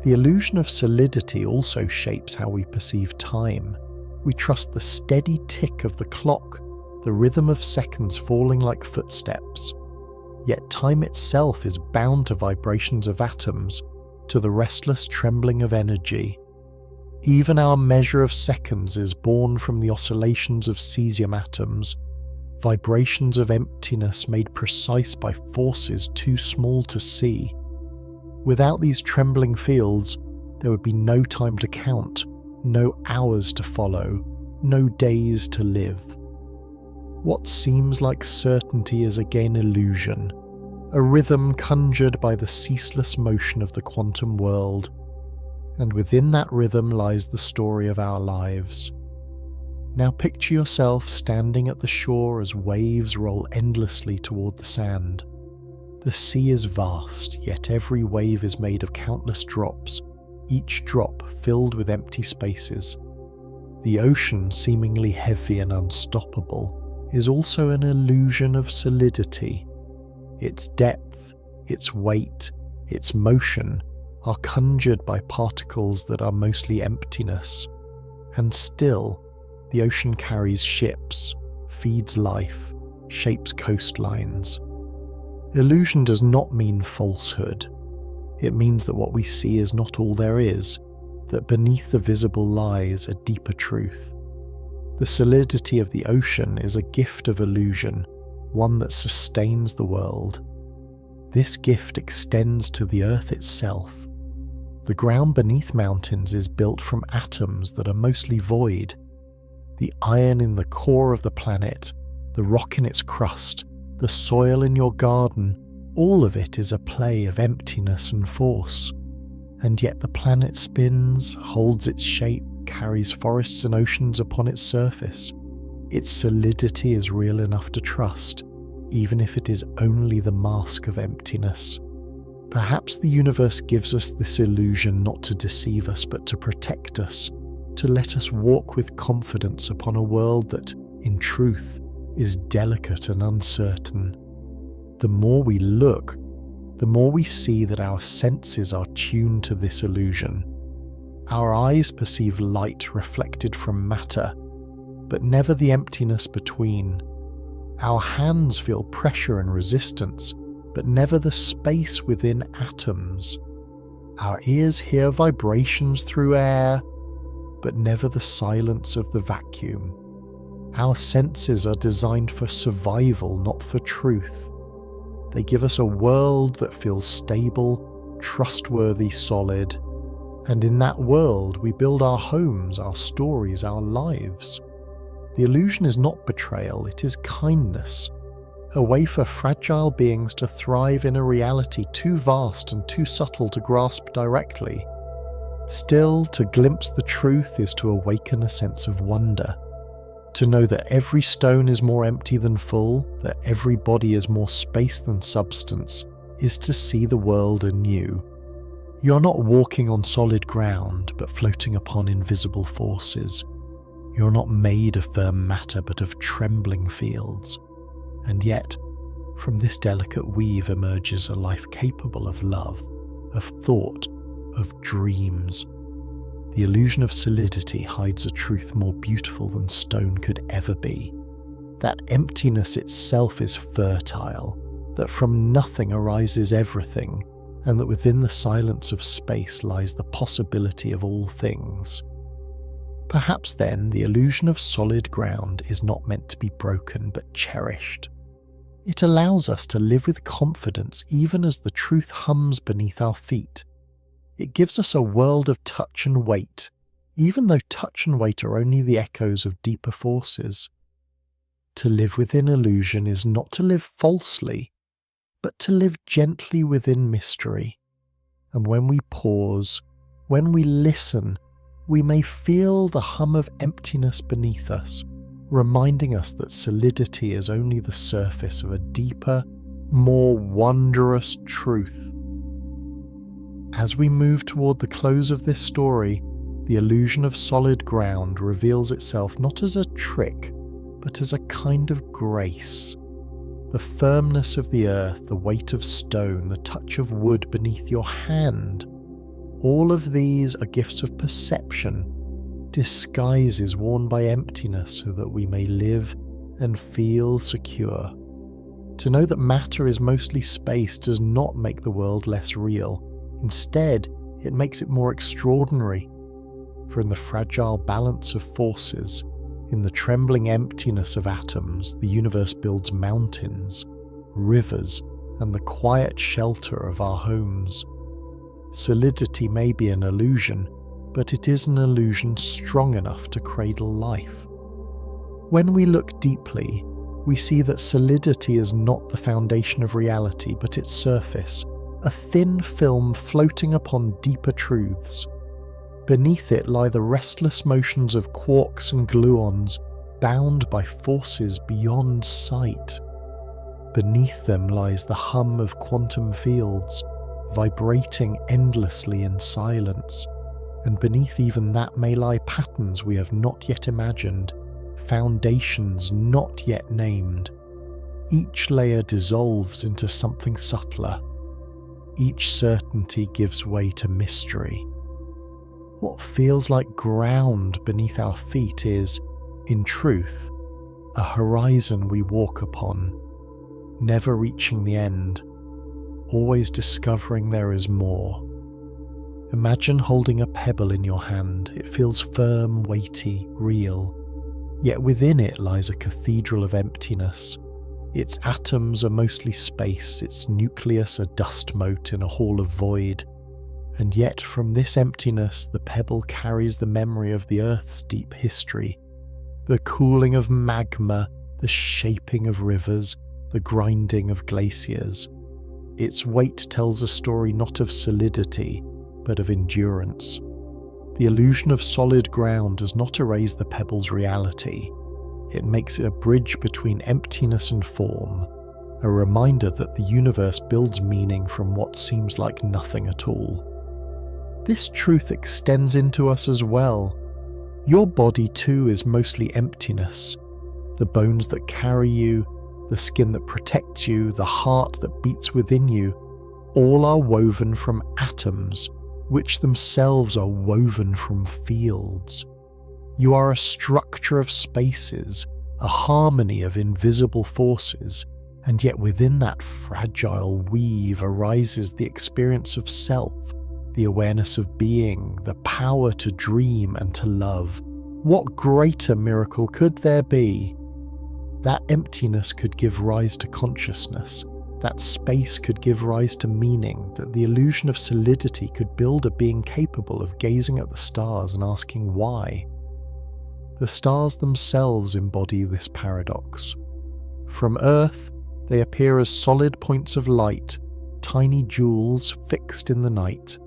The illusion of solidity also shapes how we perceive time. We trust the steady tick of the clock, the rhythm of seconds falling like footsteps. Yet time itself is bound to vibrations of atoms, to the restless trembling of energy. Even our measure of seconds is born from the oscillations of cesium atoms, vibrations of emptiness made precise by forces too small to see. Without these trembling fields, there would be no time to count, no hours to follow, no days to live. What seems like certainty is again illusion, a rhythm conjured by the ceaseless motion of the quantum world, and within that rhythm lies the story of our lives. Now picture yourself standing at the shore as waves roll endlessly toward the sand. The sea is vast, yet every wave is made of countless drops, each drop filled with empty spaces. The ocean, seemingly heavy and unstoppable, is also an illusion of solidity. Its depth, its weight, its motion are conjured by particles that are mostly emptiness. And still, the ocean carries ships, feeds life, shapes coastlines. Illusion does not mean falsehood. It means that what we see is not all there is, that beneath the visible lies a deeper truth. The solidity of the ocean is a gift of illusion, one that sustains the world. This gift extends to the earth itself. The ground beneath mountains is built from atoms that are mostly void. The iron in the core of the planet, the rock in its crust, the soil in your garden, all of it is a play of emptiness and force. And yet the planet spins, holds its shape, carries forests and oceans upon its surface. Its solidity is real enough to trust, even if it is only the mask of emptiness. Perhaps the universe gives us this illusion not to deceive us, but to protect us, to let us walk with confidence upon a world that, in truth, is delicate and uncertain. The more we look, the more we see that our senses are tuned to this illusion. Our eyes perceive light reflected from matter, but never the emptiness between. Our hands feel pressure and resistance, but never the space within atoms. Our ears hear vibrations through air, but never the silence of the vacuum. Our senses are designed for survival, not for truth. They give us a world that feels stable, trustworthy, solid, and in that world we build our homes, our stories, our lives. The illusion is not betrayal, it is kindness, a way for fragile beings to thrive in a reality too vast and too subtle to grasp directly. Still, to glimpse the truth is to awaken a sense of wonder. To know that every stone is more empty than full, that every body is more space than substance, is to see the world anew. You're not walking on solid ground, but floating upon invisible forces. You're not made of firm matter, but of trembling fields. And yet, from this delicate weave emerges a life capable of love, of thought, of dreams. The illusion of solidity hides a truth more beautiful than stone could ever be. That emptiness itself is fertile, that from nothing arises everything, and that within the silence of space lies the possibility of all things. Perhaps then the illusion of solid ground is not meant to be broken but cherished. It allows us to live with confidence even as the truth hums beneath our feet. It gives us a world of touch and weight, even though touch and weight are only the echoes of deeper forces. To live within illusion is not to live falsely, but to live gently within mystery. And when we pause, when we listen, we may feel the hum of emptiness beneath us, reminding us that solidity is only the surface of a deeper, more wondrous truth. As we move toward the close of this story, the illusion of solid ground reveals itself not as a trick, but as a kind of grace. The firmness of the earth, the weight of stone, the touch of wood beneath your hand, all of these are gifts of perception, disguises worn by emptiness so that we may live and feel secure. To know that matter is mostly space does not make the world less real. Instead, it makes it more extraordinary. For in the fragile balance of forces, in the trembling emptiness of atoms, the universe builds mountains, rivers, and the quiet shelter of our homes. Solidity may be an illusion, but it is an illusion strong enough to cradle life. When we look deeply, we see that solidity is not the foundation of reality, but its surface, a thin film floating upon deeper truths. Beneath it lie the restless motions of quarks and gluons, bound by forces beyond sight. Beneath them lies the hum of quantum fields, vibrating endlessly in silence. And beneath even that may lie patterns we have not yet imagined, foundations not yet named. Each layer dissolves into something subtler. Each certainty gives way to mystery. What feels like ground beneath our feet is, in truth, a horizon we walk upon, never reaching the end, always discovering there is more. Imagine holding a pebble in your hand. It feels firm, weighty, real. Yet within it lies a cathedral of emptiness. Its atoms are mostly space, its nucleus a dust mote in a hall of void. And yet from this emptiness the pebble carries the memory of the Earth's deep history. The cooling of magma, the shaping of rivers, the grinding of glaciers. Its weight tells a story not of solidity, but of endurance. The illusion of solid ground does not erase the pebble's reality. It makes it a bridge between emptiness and form, a reminder that the universe builds meaning from what seems like nothing at all. This truth extends into us as well. Your body too is mostly emptiness. The bones that carry you, the skin that protects you, the heart that beats within you, all are woven from atoms, which themselves are woven from fields. You are a structure of spaces, a harmony of invisible forces, and yet within that fragile weave arises the experience of self, the awareness of being, the power to dream and to love. What greater miracle could there be? That emptiness could give rise to consciousness. That space could give rise to meaning, that the illusion of solidity could build a being capable of gazing at the stars and asking why. The stars themselves embody this paradox. From Earth, they appear as solid points of light, tiny jewels fixed in the night.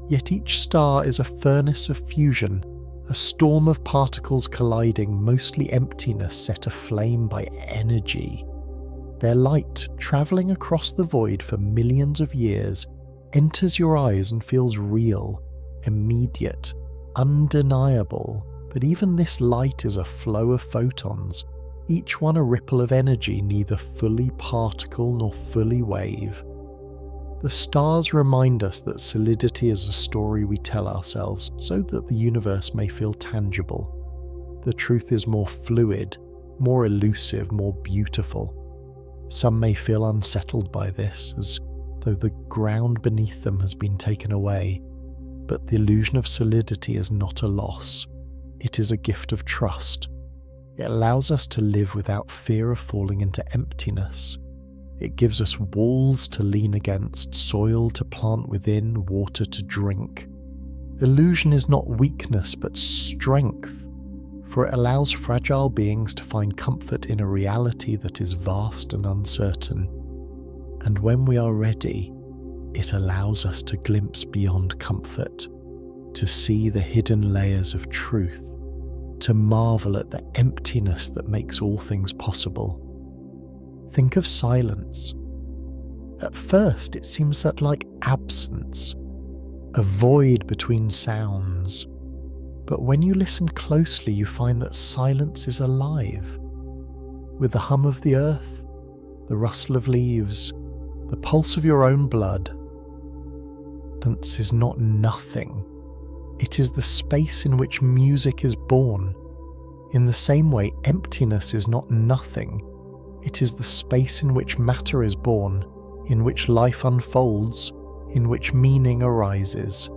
Yet each star is a furnace of fusion, a storm of particles colliding, mostly emptiness set aflame by energy. Their light, travelling across the void for millions of years, enters your eyes and feels real, immediate, undeniable. But even this light is a flow of photons, each one a ripple of energy, neither fully particle nor fully wave. The stars remind us that solidity is a story we tell ourselves so that the universe may feel tangible. The truth is more fluid, more elusive, more beautiful. Some may feel unsettled by this, as though the ground beneath them has been taken away. But the illusion of solidity is not a loss. It is a gift of trust. It allows us to live without fear of falling into emptiness. It gives us walls to lean against, soil to plant within, water to drink. Illusion is not weakness but strength, for it allows fragile beings to find comfort in a reality that is vast and uncertain. And when we are ready, it allows us to glimpse beyond comfort, to see the hidden layers of truth, to marvel at the emptiness that makes all things possible. Think of silence. At first, it seems that like absence, a void between sounds. But when you listen closely, you find that silence is alive, with the hum of the earth, the rustle of leaves, the pulse of your own blood. Silence is not nothing. It is the space in which music is born. In the same way, emptiness is not nothing. It is the space in which matter is born, in which life unfolds, in which meaning arises.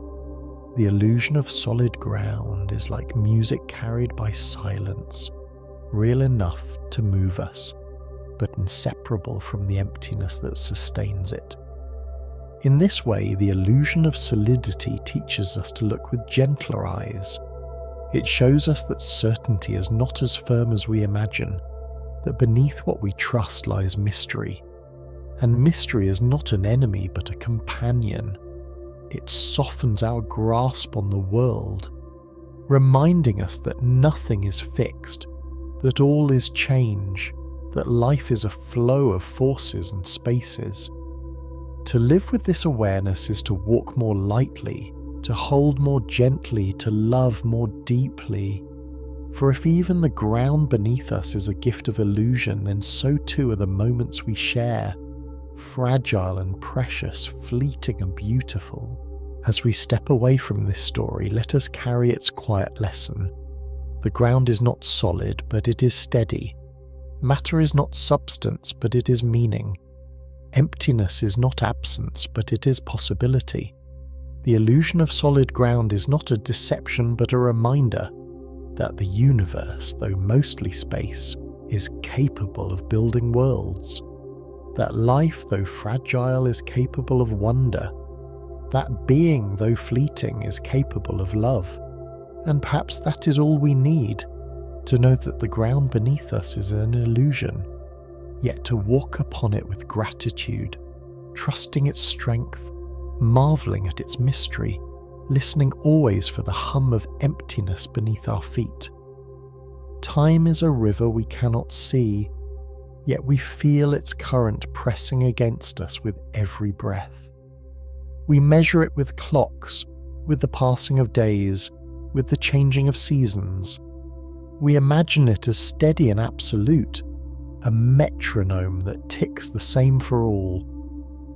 The illusion of solid ground is like music carried by silence, real enough to move us, but inseparable from the emptiness that sustains it. In this way, the illusion of solidity teaches us to look with gentler eyes. It shows us that certainty is not as firm as we imagine, that beneath what we trust lies mystery. And mystery is not an enemy but a companion. It softens our grasp on the world, reminding us that nothing is fixed, that all is change, that life is a flow of forces and spaces. To live with this awareness is to walk more lightly, to hold more gently, to love more deeply. For if even the ground beneath us is a gift of illusion, then so too are the moments we share, fragile and precious, fleeting and beautiful. As we step away from this story, let us carry its quiet lesson. The ground is not solid, but it is steady. Matter is not substance, but it is meaning. Emptiness is not absence, but it is possibility. The illusion of solid ground is not a deception, but a reminder that the universe, though mostly space, is capable of building worlds. That life, though fragile, is capable of wonder. That being, though fleeting, is capable of love. And perhaps that is all we need, to know that the ground beneath us is an illusion, yet to walk upon it with gratitude, trusting its strength, marvelling at its mystery, listening always for the hum of emptiness beneath our feet. Time is a river we cannot see, yet we feel its current pressing against us with every breath. We measure it with clocks, with the passing of days, with the changing of seasons. We imagine it as steady and absolute, a metronome that ticks the same for all.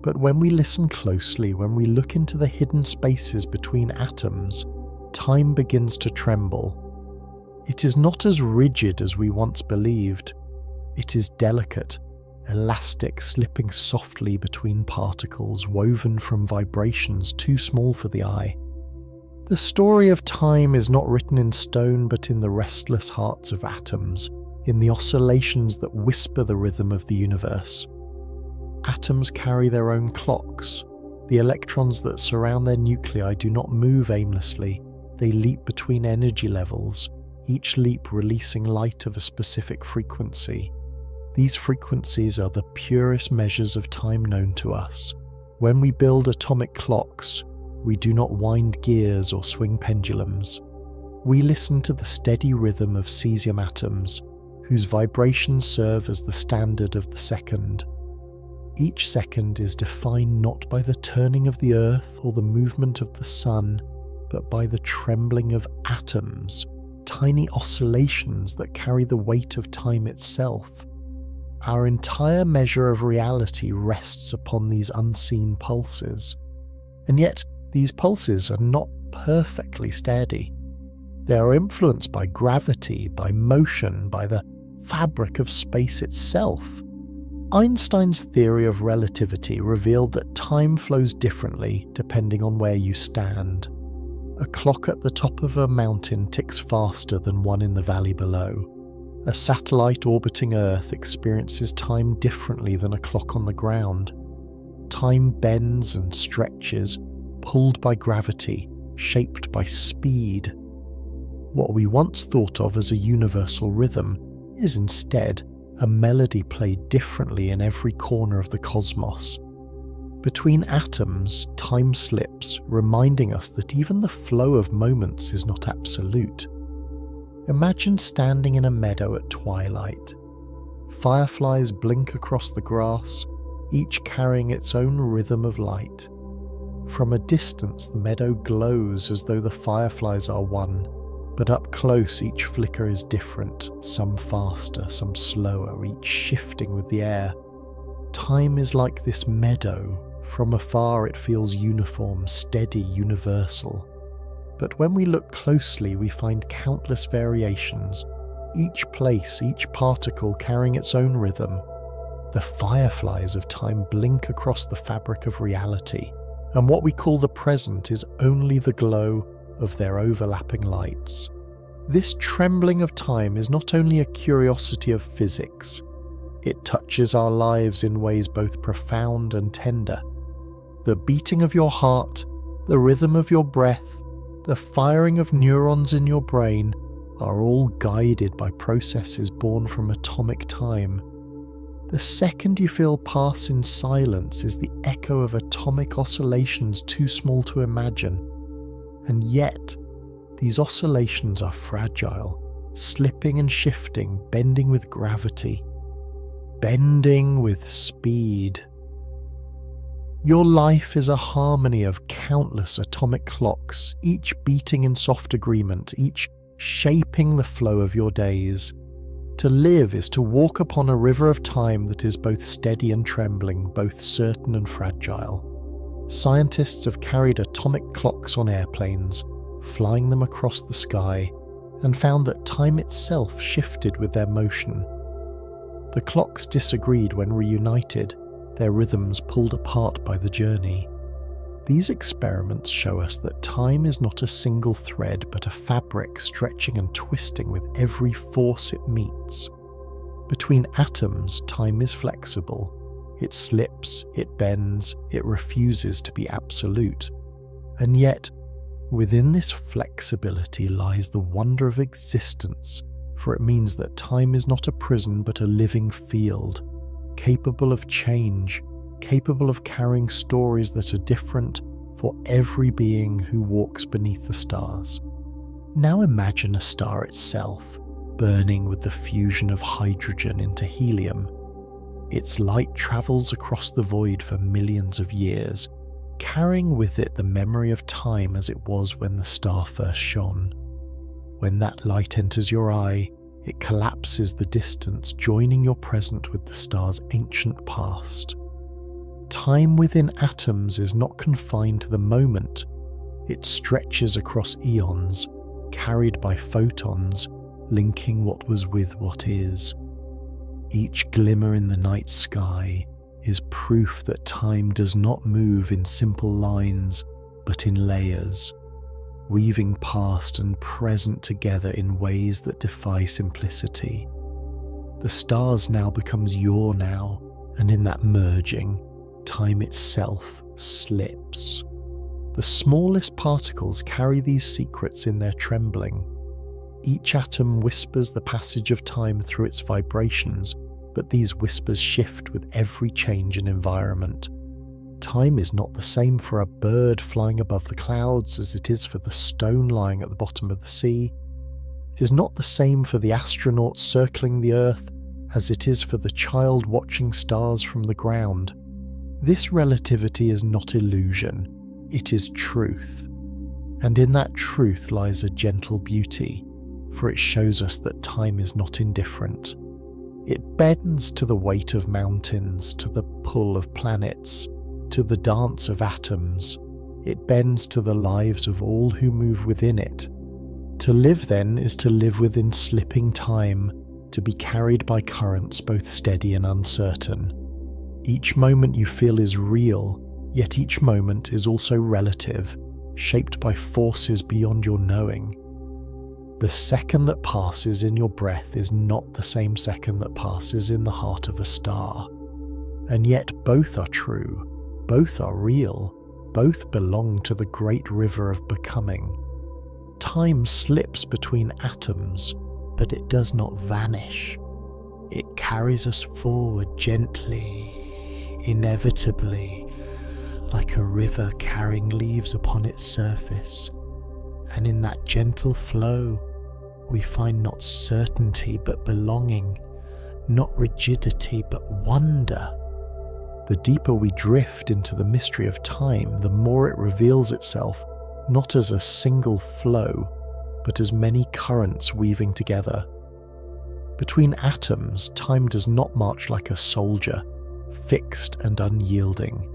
But when we listen closely, when we look into the hidden spaces between atoms, time begins to tremble. It is not as rigid as we once believed. It is delicate, elastic, slipping softly between particles, woven from vibrations too small for the eye. The story of time is not written in stone, but in the restless hearts of atoms, in the oscillations that whisper the rhythm of the universe. Atoms carry their own clocks. The electrons that surround their nuclei do not move aimlessly. They leap between energy levels, each leap releasing light of a specific frequency. These frequencies are the purest measures of time known to us. When we build atomic clocks, we do not wind gears or swing pendulums. We listen to the steady rhythm of cesium atoms, whose vibrations serve as the standard of the second. Each second is defined not by the turning of the earth or the movement of the sun, but by the trembling of atoms, tiny oscillations that carry the weight of time itself. Our entire measure of reality rests upon these unseen pulses. And yet, these pulses are not perfectly steady. They are influenced by gravity, by motion, by the fabric of space itself. Einstein's theory of relativity revealed that time flows differently depending on where you stand. A clock at the top of a mountain ticks faster than one in the valley below. A satellite orbiting Earth experiences time differently than a clock on the ground. Time bends and stretches, pulled by gravity, shaped by speed. What we once thought of as a universal rhythm is instead a melody played differently in every corner of the cosmos. Between atoms, time slips, reminding us that even the flow of moments is not absolute. Imagine standing in a meadow at twilight. Fireflies blink across the grass, each carrying its own rhythm of light. From a distance, the meadow glows as though the fireflies are one, but up close each flicker is different, some faster, some slower, each shifting with the air. Time is like this meadow. From afar it feels uniform, steady, universal. But when we look closely, we find countless variations, each place, each particle carrying its own rhythm. The fireflies of time blink across the fabric of reality, and what we call the present is only the glow of their overlapping lights. This trembling of time is not only a curiosity of physics, it touches our lives in ways both profound and tender. The beating of your heart, the rhythm of your breath, the firing of neurons in your brain are all guided by processes born from atomic time. The second you feel pass in silence is the echo of atomic oscillations too small to imagine. And yet, these oscillations are fragile, slipping and shifting, bending with gravity, bending with speed. Your life is a harmony of countless atomic clocks, each beating in soft agreement, each shaping the flow of your days. To live is to walk upon a river of time that is both steady and trembling, both certain and fragile. Scientists have carried atomic clocks on airplanes, flying them across the sky, and found that time itself shifted with their motion. The clocks disagreed when reunited, their rhythms pulled apart by the journey. These experiments show us that time is not a single thread but a fabric stretching and twisting with every force it meets. Between atoms, time is flexible. It slips, it bends, it refuses to be absolute. And yet, within this flexibility lies the wonder of existence, for it means that time is not a prison but a living field, capable of change, capable of carrying stories that are different for every being who walks beneath the stars. Now imagine a star itself, burning with the fusion of hydrogen into helium. Its light travels across the void for millions of years, carrying with it the memory of time as it was when the star first shone. When that light enters your eye, it collapses the distance, joining your present with the star's ancient past. Time within atoms is not confined to the moment. It stretches across eons, carried by photons, linking what was with what is. Each glimmer in the night sky is proof that time does not move in simple lines, but in layers, weaving past and present together in ways that defy simplicity. The stars now becomes your now, and in that merging, time itself slips. The smallest particles carry these secrets in their trembling. Each atom whispers the passage of time through its vibrations, but these whispers shift with every change in environment. Time is not the same for a bird flying above the clouds as it is for the stone lying at the bottom of the sea. It is not the same for the astronaut circling the Earth as it is for the child watching stars from the ground. This relativity is not illusion, it is truth. And in that truth lies a gentle beauty, for it shows us that time is not indifferent. It bends to the weight of mountains, to the pull of planets, to the dance of atoms. It bends to the lives of all who move within it. To live, then, is to live within slipping time, to be carried by currents both steady and uncertain. Each moment you feel is real, yet each moment is also relative, shaped by forces beyond your knowing. The second that passes in your breath is not the same second that passes in the heart of a star. And yet both are true, both are real, both belong to the great river of becoming. Time slips between atoms, but it does not vanish. It carries us forward gently, inevitably, like a river carrying leaves upon its surface. And in that gentle flow, we find not certainty but belonging, not rigidity but wonder. The deeper we drift into the mystery of time, the more it reveals itself, not as a single flow, but as many currents weaving together. Between atoms, time does not march like a soldier, fixed and unyielding.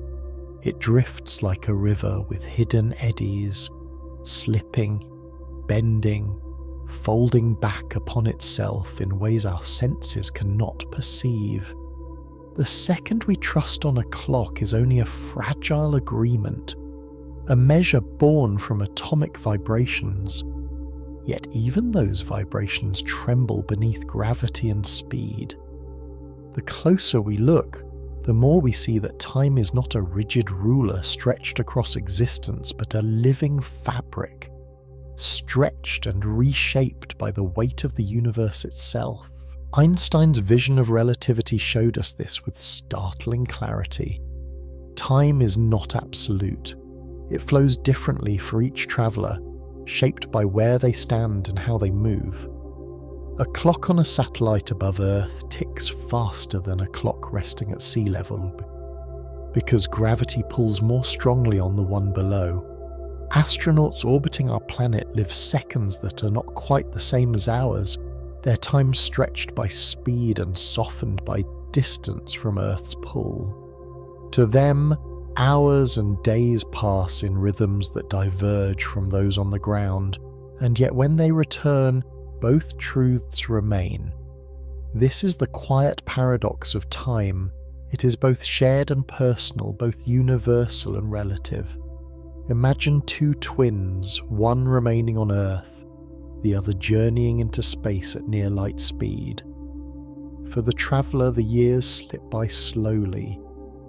It drifts like a river with hidden eddies, slipping, bending, folding back upon itself in ways our senses cannot perceive. The second we trust on a clock is only a fragile agreement, a measure born from atomic vibrations. Yet even those vibrations tremble beneath gravity and speed. The closer we look, the more we see that time is not a rigid ruler stretched across existence, but a living fabric, stretched and reshaped by the weight of the universe itself. Einstein's vision of relativity showed us this with startling clarity. Time is not absolute. It flows differently for each traveller, shaped by where they stand and how they move. A clock on a satellite above Earth ticks faster than a clock resting at sea level, because gravity pulls more strongly on the one below. Astronauts orbiting our planet live seconds that are not quite the same as ours, their time stretched by speed and softened by distance from Earth's pull. To them, hours and days pass in rhythms that diverge from those on the ground, and yet when they return, both truths remain. This is the quiet paradox of time. It is both shared and personal, both universal and relative. Imagine two twins, one remaining on Earth, the other journeying into space at near light speed. For the traveller, the years slip by slowly,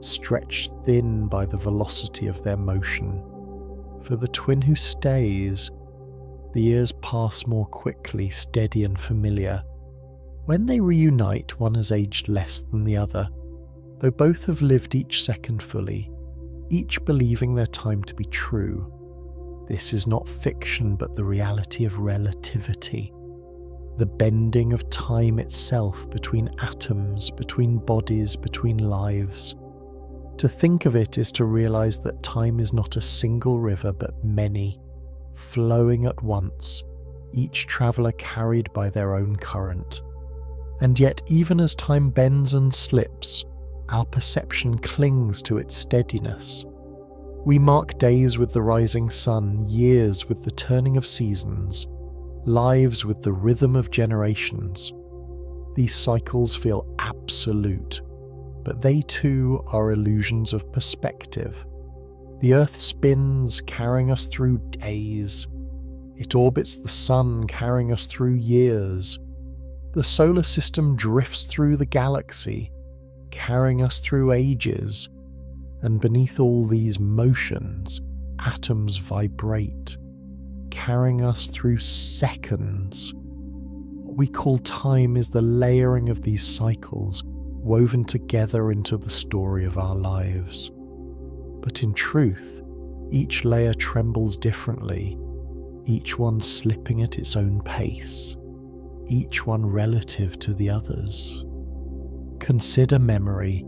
stretched thin by the velocity of their motion. For the twin who stays, the years pass more quickly, steady and familiar. When they reunite, one has aged less than the other, though both have lived each second fully, each believing their time to be true. This is not fiction, but the reality of relativity, the bending of time itself between atoms, between bodies, between lives. To think of it is to realize that time is not a single river, but many, flowing at once, each traveller carried by their own current. And yet, even as time bends and slips, our perception clings to its steadiness. We mark days with the rising sun, years with the turning of seasons, lives with the rhythm of generations. These cycles feel absolute, but they too are illusions of perspective. The Earth spins, carrying us through days. It orbits the sun, carrying us through years. The solar system drifts through the galaxy, carrying us through ages. And beneath all these motions, atoms vibrate, carrying us through seconds. What we call time is the layering of these cycles, woven together into the story of our lives. But in truth, each layer trembles differently, each one slipping at its own pace, each one relative to the others. Consider memory.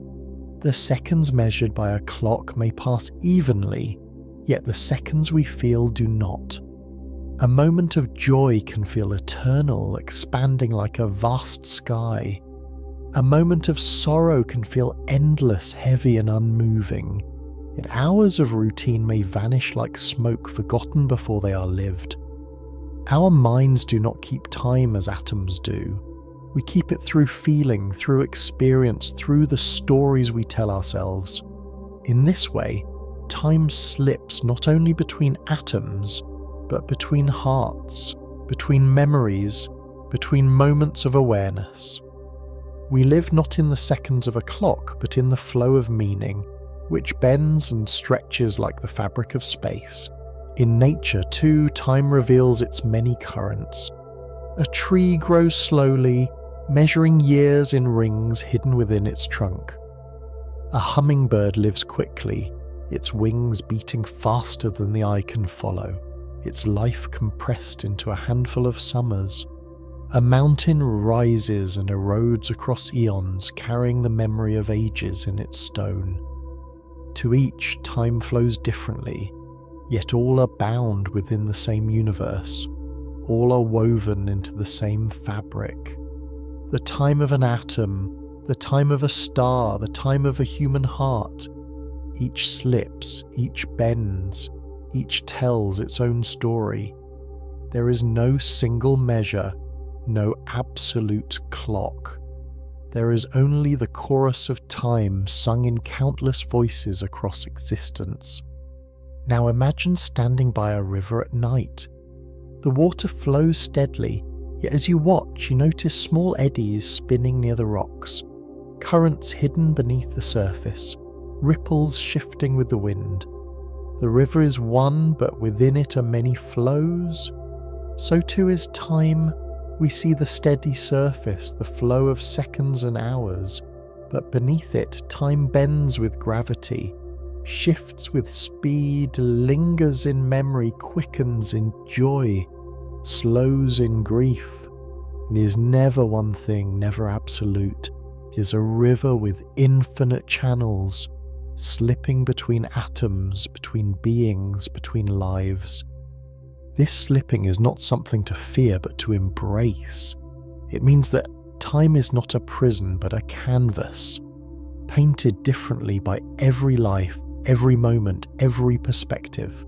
The seconds measured by a clock may pass evenly, yet the seconds we feel do not. A moment of joy can feel eternal, expanding like a vast sky. A moment of sorrow can feel endless, heavy and unmoving, yet hours of routine may vanish like smoke, forgotten before they are lived. Our minds do not keep time as atoms do. We keep it through feeling, through experience, through the stories we tell ourselves. In this way, time slips not only between atoms, but between hearts, between memories, between moments of awareness. We live not in the seconds of a clock, but in the flow of meaning, which bends and stretches like the fabric of space. In nature, too, time reveals its many currents. A tree grows slowly, measuring years in rings hidden within its trunk. A hummingbird lives quickly, its wings beating faster than the eye can follow, its life compressed into a handful of summers. A mountain rises and erodes across eons, carrying the memory of ages in its stone. To each, time flows differently, yet all are bound within the same universe. All are woven into the same fabric. The time of an atom, the time of a star, the time of a human heart. Each slips, each bends, each tells its own story. There is no single measure, no absolute clock. There is only the chorus of time sung in countless voices across existence. Now imagine standing by a river at night. The water flows steadily, yet as you watch, you notice small eddies spinning near the rocks, currents hidden beneath the surface, ripples shifting with the wind. The river is one, but within it are many flows. So too is time. We see the steady surface, the flow of seconds and hours, but beneath it, time bends with gravity, shifts with speed, lingers in memory, quickens in joy, slows in grief. It is never one thing, never absolute. It is a river with infinite channels, slipping between atoms, between beings, between lives. This slipping is not something to fear, but to embrace. It means that time is not a prison, but a canvas, painted differently by every life, every moment, every perspective.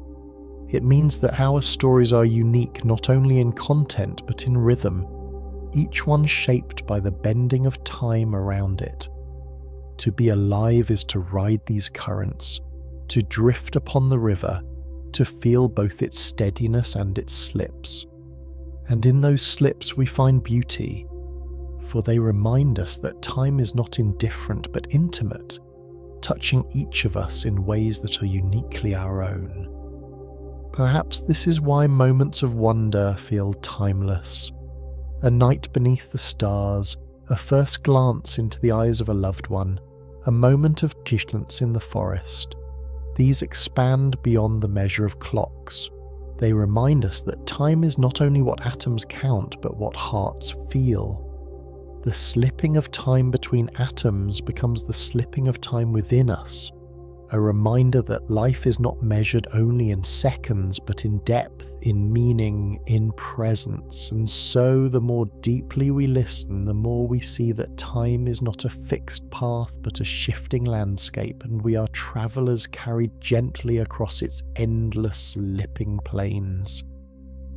It means that our stories are unique not only in content but in rhythm, each one shaped by the bending of time around it. To be alive is to ride these currents, to drift upon the river, to feel both its steadiness and its slips. And in those slips we find beauty, for they remind us that time is not indifferent but intimate, touching each of us in ways that are uniquely our own. Perhaps this is why moments of wonder feel timeless. A night beneath the stars, a first glance into the eyes of a loved one, a moment of silence in the forest. These expand beyond the measure of clocks. They remind us that time is not only what atoms count, but what hearts feel. The slipping of time between atoms becomes the slipping of time within us, a reminder that life is not measured only in seconds, but in depth, in meaning, in presence. And so the more deeply we listen, the more we see that time is not a fixed path, but a shifting landscape, and we are travelers carried gently across its endless slipping plains.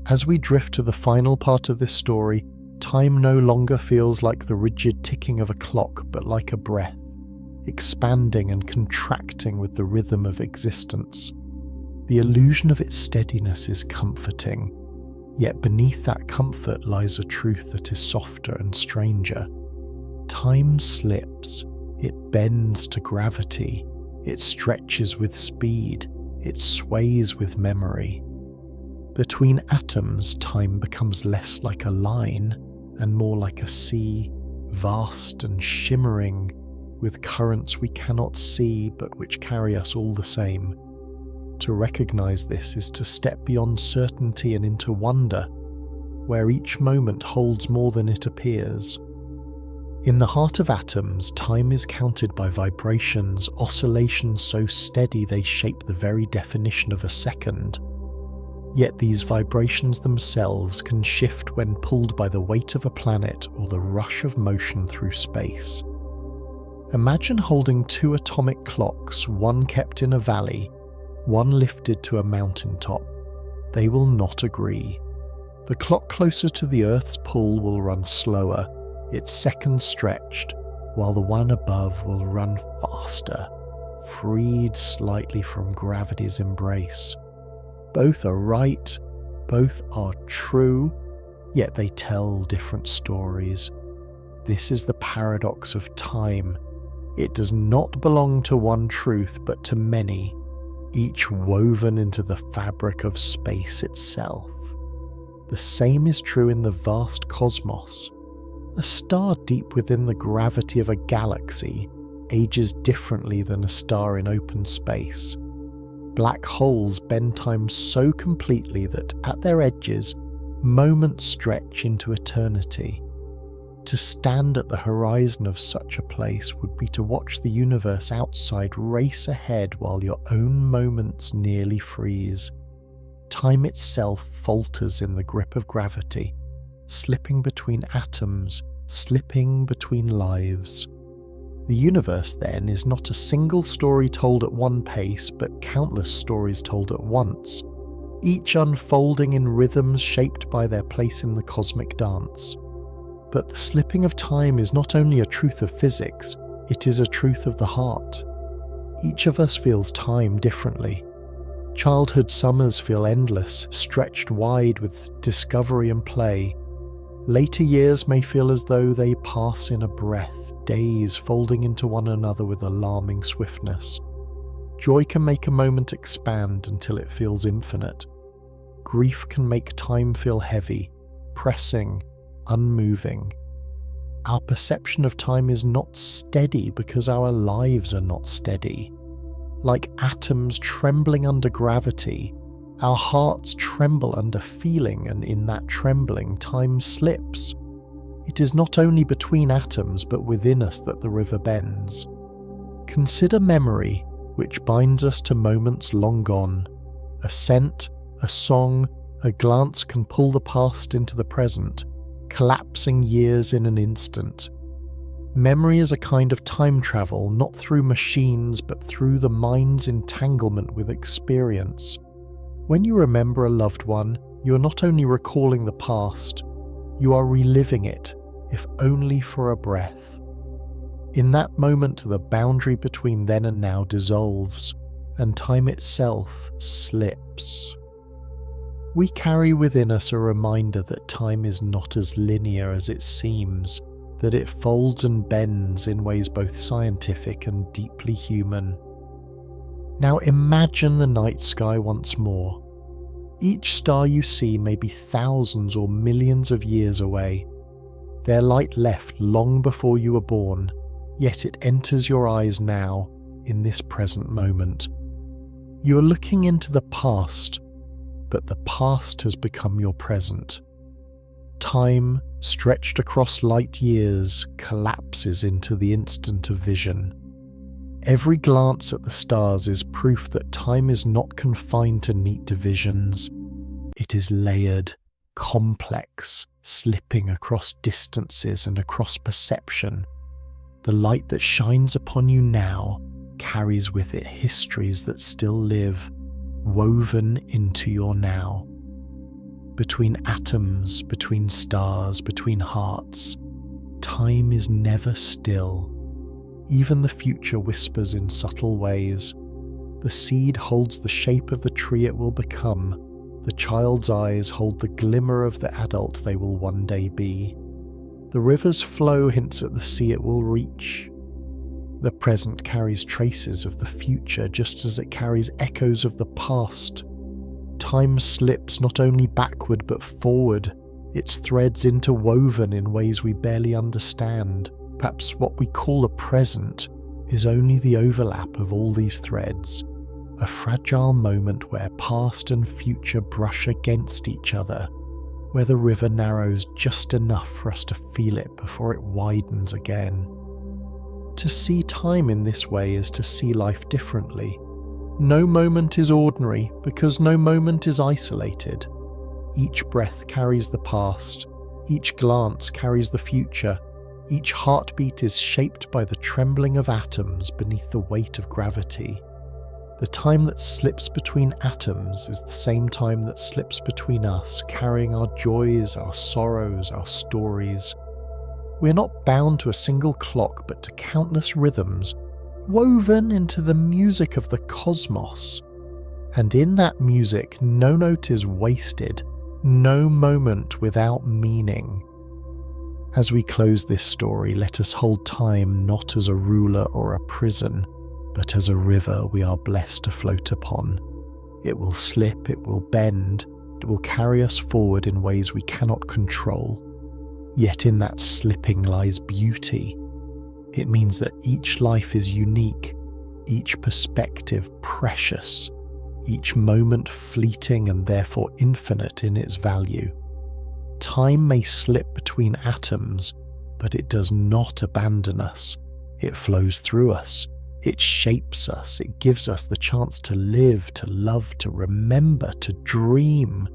As we drift to the final part of this story, time no longer feels like the rigid ticking of a clock, but like a breath, expanding and contracting with the rhythm of existence. The illusion of its steadiness is comforting, yet beneath that comfort lies a truth that is softer and stranger. Time slips, it bends to gravity, it stretches with speed, it sways with memory. Between atoms, time becomes less like a line and more like a sea, vast and shimmering, with currents we cannot see but which carry us all the same. To recognize this is to step beyond certainty and into wonder, where each moment holds more than it appears. In the heart of atoms, time is counted by vibrations, oscillations so steady they shape the very definition of a second. Yet these vibrations themselves can shift when pulled by the weight of a planet or the rush of motion through space. Imagine holding two atomic clocks, one kept in a valley, one lifted to a mountaintop. They will not agree. The clock closer to the Earth's pull will run slower, its seconds stretched, while the one above will run faster, freed slightly from gravity's embrace. Both are right, both are true, yet they tell different stories. This is the paradox of time. It does not belong to one truth, but to many, each woven into the fabric of space itself. The same is true in the vast cosmos. A star deep within the gravity of a galaxy ages differently than a star in open space. Black holes bend time so completely that at their edges, moments stretch into eternity. To stand at the horizon of such a place would be to watch the universe outside race ahead while your own moments nearly freeze. Time itself falters in the grip of gravity, slipping between atoms, slipping between lives. The universe, then, is not a single story told at one pace, but countless stories told at once, each unfolding in rhythms shaped by their place in the cosmic dance. But the slipping of time is not only a truth of physics, it is a truth of the heart. Each of us feels time differently. Childhood summers feel endless, stretched wide with discovery and play. Later years may feel as though they pass in a breath, days folding into one another with alarming swiftness. Joy can make a moment expand until it feels infinite. Grief can make time feel heavy, pressing, unmoving. Our perception of time is not steady because our lives are not steady. Like atoms trembling under gravity, our hearts tremble under feeling, and in that trembling, time slips. It is not only between atoms but within us that the river bends. Consider memory, which binds us to moments long gone. A scent, a song, a glance can pull the past into the present, collapsing years in an instant. Memory is a kind of time travel, not through machines but through the mind's entanglement with experience. When you remember a loved one, you are not only recalling the past, you are reliving it, if only for a breath. In that moment, the boundary between then and now dissolves, and time itself slips. We carry within us a reminder that time is not as linear as it seems, that it folds and bends in ways both scientific and deeply human. Now imagine the night sky once more. Each star you see may be thousands or millions of years away. Their light left long before you were born, yet it enters your eyes now, in this present moment. You are looking into the past, but the past has become your present. Time, stretched across light years, collapses into the instant of vision. Every glance at the stars is proof that time is not confined to neat divisions. It is layered, complex, slipping across distances and across perception. The light that shines upon you now carries with it histories that still live, woven into your now. Between atoms, between stars, between hearts, time is never still. Even the future whispers in subtle ways. The seed holds the shape of the tree it will become. The child's eyes hold the glimmer of the adult they will one day be. The river's flow hints at the sea it will reach. The present carries traces of the future just as it carries echoes of the past. Time slips not only backward but forward, its threads interwoven in ways we barely understand. Perhaps what we call the present is only the overlap of all these threads, a fragile moment where past and future brush against each other, where the river narrows just enough for us to feel it before it widens again. To see time in this way is to see life differently, No moment is ordinary because no moment is isolated. Each breath carries the past, each glance carries the future, each heartbeat is shaped by the trembling of atoms beneath the weight of gravity. The time that slips between atoms is the same time that slips between us, carrying our joys, our sorrows, our stories. We're not bound to a single clock, but to countless rhythms, woven into the music of the cosmos. And in that music, no note is wasted, no moment without meaning. As we close this story, let us hold time not as a ruler or a prison, but as a river we are blessed to float upon. It will slip, it will bend, it will carry us forward in ways we cannot control. Yet in that slipping lies beauty. It means that each life is unique, each perspective precious, each moment fleeting and therefore infinite in its value. Time may slip between atoms, but it does not abandon us. It flows through us. It shapes us. It gives us the chance to live, to love, to remember, to dream.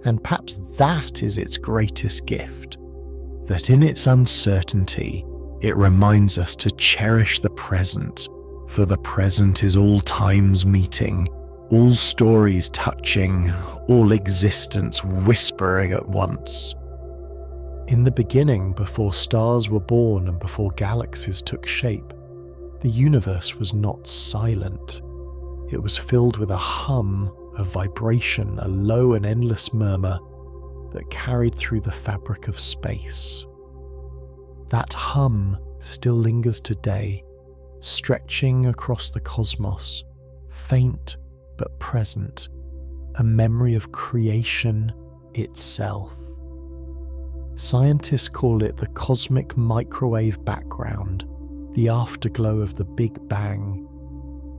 And perhaps that is its greatest gift, that in its uncertainty, it reminds us to cherish the present, for the present is all times meeting, all stories touching, all existence whispering at once. In the beginning, before stars were born and before galaxies took shape, the universe was not silent. It was filled with a hum, a vibration, a low and endless murmur that carried through the fabric of space. That hum still lingers today, stretching across the cosmos, faint but present, a memory of creation itself. Scientists call it the cosmic microwave background, the afterglow of the Big Bang,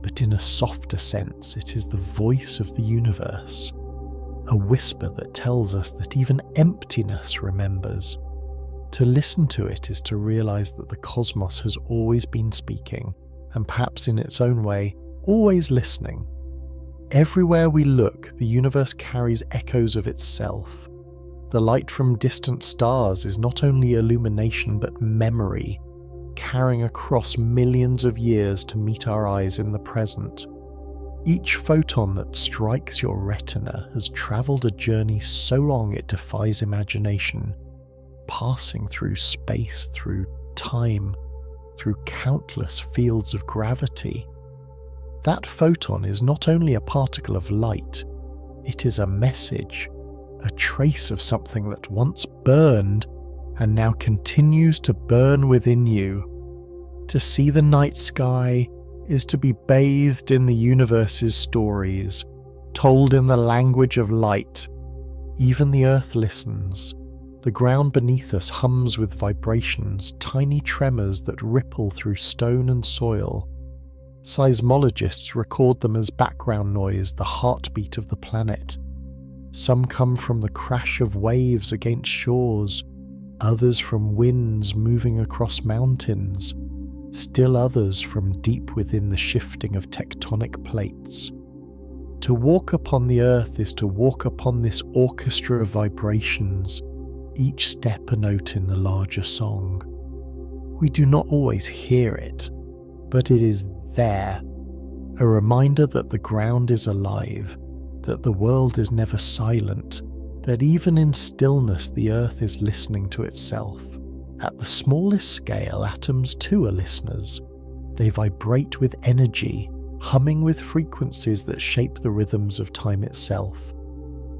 but in a softer sense, it is the voice of the universe, a whisper that tells us that even emptiness remembers. To listen to it is to realize that the cosmos has always been speaking, and perhaps in its own way, always listening. Everywhere we look, the universe carries echoes of itself. The light from distant stars is not only illumination but memory, carrying across millions of years to meet our eyes in the present. Each photon that strikes your retina has travelled a journey so long it defies imagination, passing through space, through time, through countless fields of gravity. That photon is not only a particle of light, it is a message, a trace of something that once burned and now continues to burn within you. To see the night sky is to be bathed in the universe's stories, told in the language of light. Even the earth listens. The ground beneath us hums with vibrations, tiny tremors that ripple through stone and soil. Seismologists record them as background noise, the heartbeat of the planet. Some come from the crash of waves against shores, others from winds moving across mountains, still others from deep within the shifting of tectonic plates. To walk upon the earth is to walk upon this orchestra of vibrations, each step a note in the larger song. We do not always hear it, but it is there, a reminder that the ground is alive, that the world is never silent, that even in stillness the earth is listening to itself. At the smallest scale, atoms too are listeners. They vibrate with energy, humming with frequencies that shape the rhythms of time itself.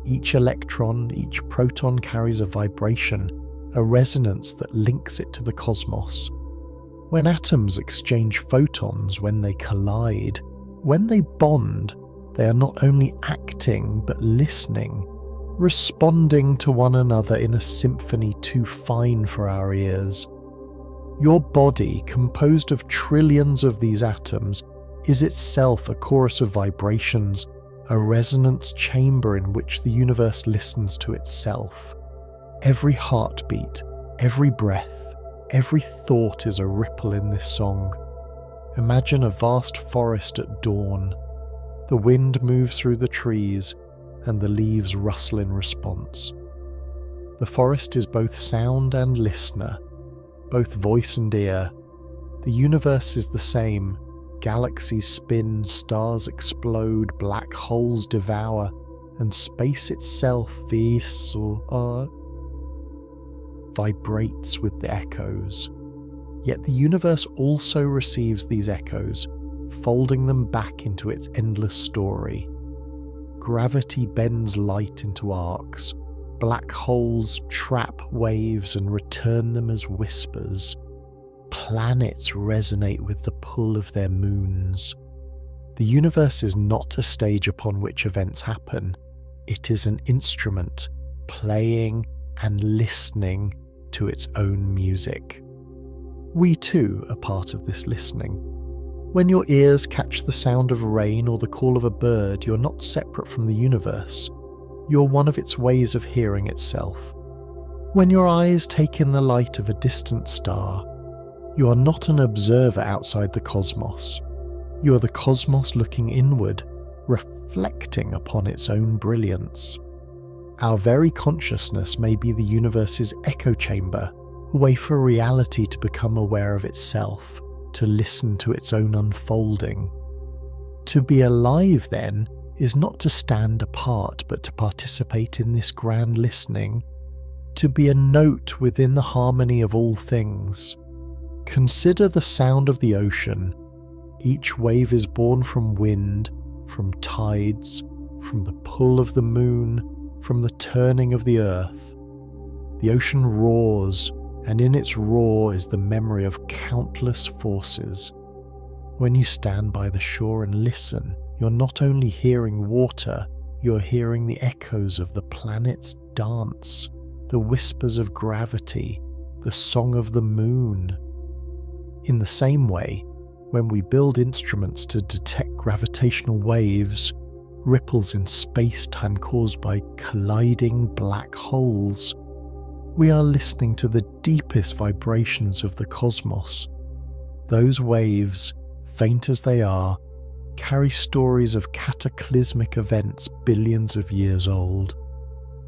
Each electron, each proton carries a vibration, a resonance that links it to the cosmos. When atoms exchange photons, when they collide, when they bond, they are not only acting but listening, responding to one another in a symphony too fine for our ears. Your body, composed of trillions of these atoms, is itself a chorus of vibrations, a resonance chamber in which the universe listens to itself. Every heartbeat, every breath, every thought is a ripple in this song. Imagine a vast forest at dawn. The wind moves through the trees, and the leaves rustle in response. The forest is both sound and listener, both voice and ear. The universe is the same. Galaxies spin, stars explode, black holes devour, and space itself vibrates with the echoes. Yet the universe also receives these echoes, folding them back into its endless story. Gravity bends light into arcs. Black holes trap waves and return them as whispers. Planets resonate with the pull of their moons. The universe is not a stage upon which events happen. It is an instrument, playing and listening to its own music. We too are part of this listening. When your ears catch the sound of rain or the call of a bird, you're not separate from the universe. You're one of its ways of hearing itself. When your eyes take in the light of a distant star, you are not an observer outside the cosmos. You are the cosmos looking inward, reflecting upon its own brilliance. Our very consciousness may be the universe's echo chamber, a way for reality to become aware of itself, to listen to its own unfolding. To be alive, then, is not to stand apart, but to participate in this grand listening, to be a note within the harmony of all things. Consider the sound of the ocean. Each wave is born from wind, from tides, from the pull of the moon, from the turning of the earth. The ocean roars, and in its roar is the memory of countless forces. When you stand by the shore and listen, you're not only hearing water, you're hearing the echoes of the planet's dance, the whispers of gravity, the song of the moon. In the same way, when we build instruments to detect gravitational waves, ripples in space-time caused by colliding black holes, we are listening to the deepest vibrations of the cosmos. Those waves, faint as they are, carry stories of cataclysmic events billions of years old,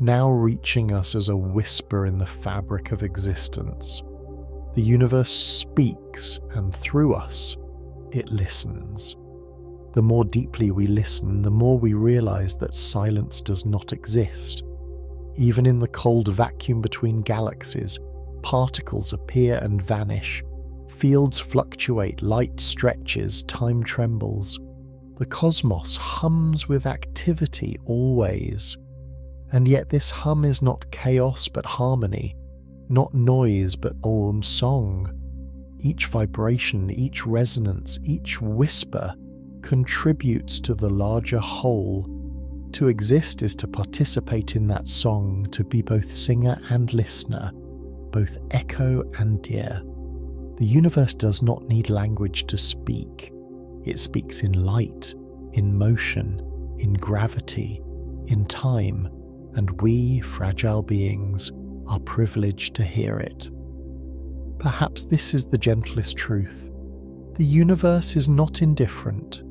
now reaching us as a whisper in the fabric of existence. The universe speaks, and through us, it listens. The more deeply we listen, the more we realize that silence does not exist. Even in the cold vacuum between galaxies, particles appear and vanish. Fields fluctuate, light stretches, time trembles. The cosmos hums with activity always. And yet this hum is not chaos but harmony, not noise but song. Each vibration, each resonance, each whisper contributes to the larger whole. To exist is to participate in that song, to be both singer and listener, both echo and ear. The universe does not need language to speak. It speaks in light, in motion, in gravity, in time, and we, fragile beings, are privileged to hear it. Perhaps this is the gentlest truth. The universe is not indifferent.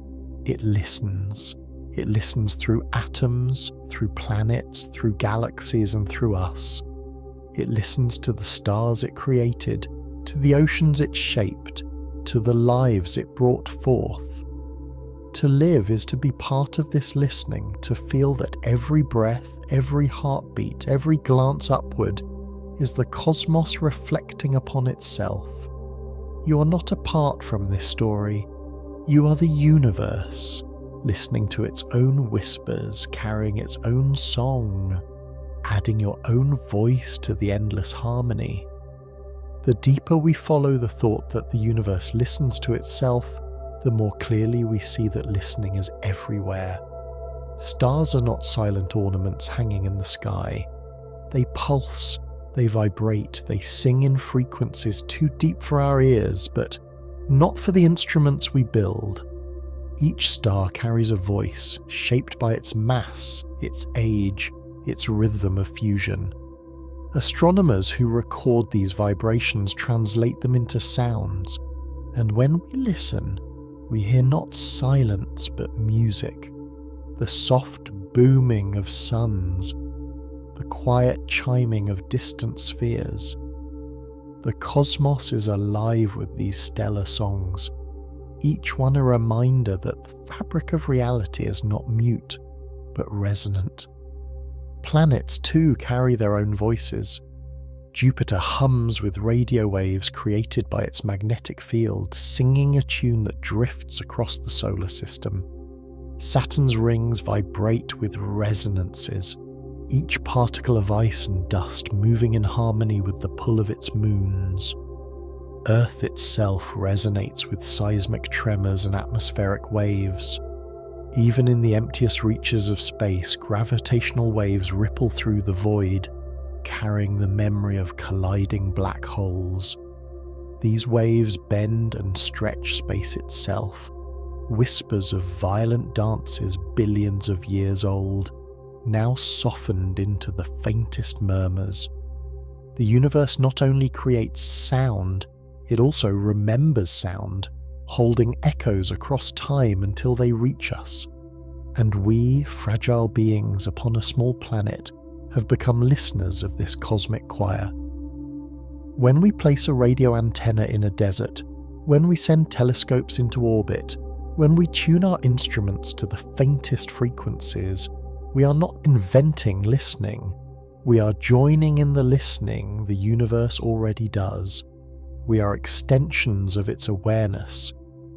It listens. It listens through atoms, through planets, through galaxies, and through us. It listens to the stars it created, to the oceans it shaped, to the lives it brought forth. To live is to be part of this listening, to feel that every breath, every heartbeat, every glance upward is the cosmos reflecting upon itself. You are not apart from this story. You are the universe, listening to its own whispers, carrying its own song, adding your own voice to the endless harmony. The deeper we follow the thought that the universe listens to itself, the more clearly we see that listening is everywhere. Stars are not silent ornaments hanging in the sky. They pulse, they vibrate, they sing in frequencies too deep for our ears, but not for the instruments we build. Each star carries a voice, shaped by its mass, its age, its rhythm of fusion. Astronomers who record these vibrations translate them into sounds, and when we listen, we hear not silence but music, the soft booming of suns, the quiet chiming of distant spheres. The cosmos is alive with these stellar songs, each one a reminder that the fabric of reality is not mute, but resonant. Planets too carry their own voices. Jupiter hums with radio waves created by its magnetic field, singing a tune that drifts across the solar system. Saturn's rings vibrate with resonances, each particle of ice and dust moving in harmony with the pull of its moons. Earth itself resonates with seismic tremors and atmospheric waves. Even in the emptiest reaches of space, gravitational waves ripple through the void, carrying the memory of colliding black holes. These waves bend and stretch space itself, whispers of violent dances billions of years old, now softened into the faintest murmurs. The universe not only creates sound, it also remembers sound, holding echoes across time until they reach us. And we, fragile beings upon a small planet, have become listeners of this cosmic choir. When we place a radio antenna in a desert, when we send telescopes into orbit, when we tune our instruments to the faintest frequencies, we are not inventing listening. We are joining in the listening the universe already does. We are extensions of its awareness,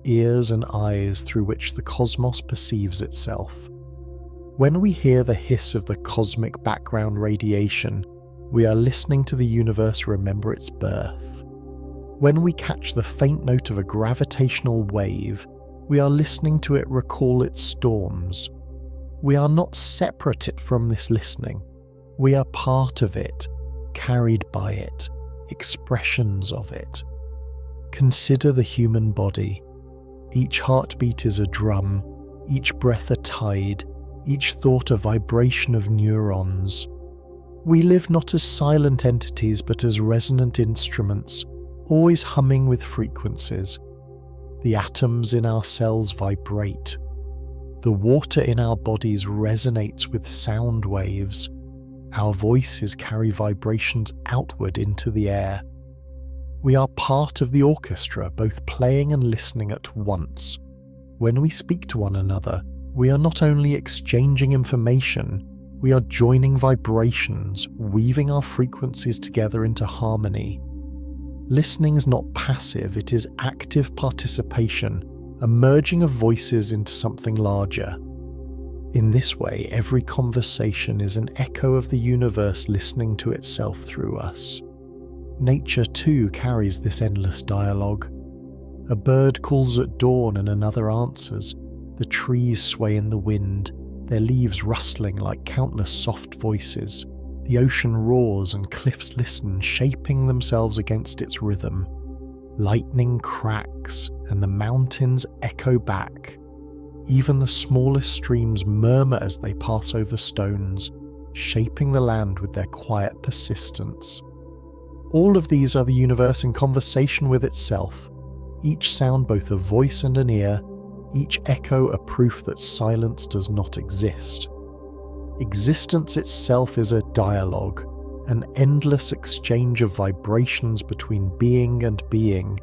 ears and eyes through which the cosmos perceives itself. When we hear the hiss of the cosmic background radiation, we are listening to the universe remember its birth. When we catch the faint note of a gravitational wave, we are listening to it recall its storms. We are not separate from this listening. We are part of it, carried by it, expressions of it. Consider the human body. Each heartbeat is a drum, each breath a tide, each thought a vibration of neurons. We live not as silent entities but as resonant instruments, always humming with frequencies. The atoms in our cells vibrate. The water in our bodies resonates with sound waves. Our voices carry vibrations outward into the air. We are part of the orchestra, both playing and listening at once. When we speak to one another, we are not only exchanging information, we are joining vibrations, weaving our frequencies together into harmony. Listening is not passive, it is active participation, a merging of voices into something larger. In this way, every conversation is an echo of the universe listening to itself through us. Nature too carries this endless dialogue. A bird calls at dawn and another answers. The trees sway in the wind, their leaves rustling like countless soft voices. The ocean roars and cliffs listen, shaping themselves against its rhythm. Lightning cracks and the mountains echo back. Even the smallest streams murmur as they pass over stones, shaping the land with their quiet persistence. All of these are the universe in conversation with itself, each sound both a voice and an ear, each echo a proof that silence does not exist. Existence itself is a dialogue, an endless exchange of vibrations between being and being,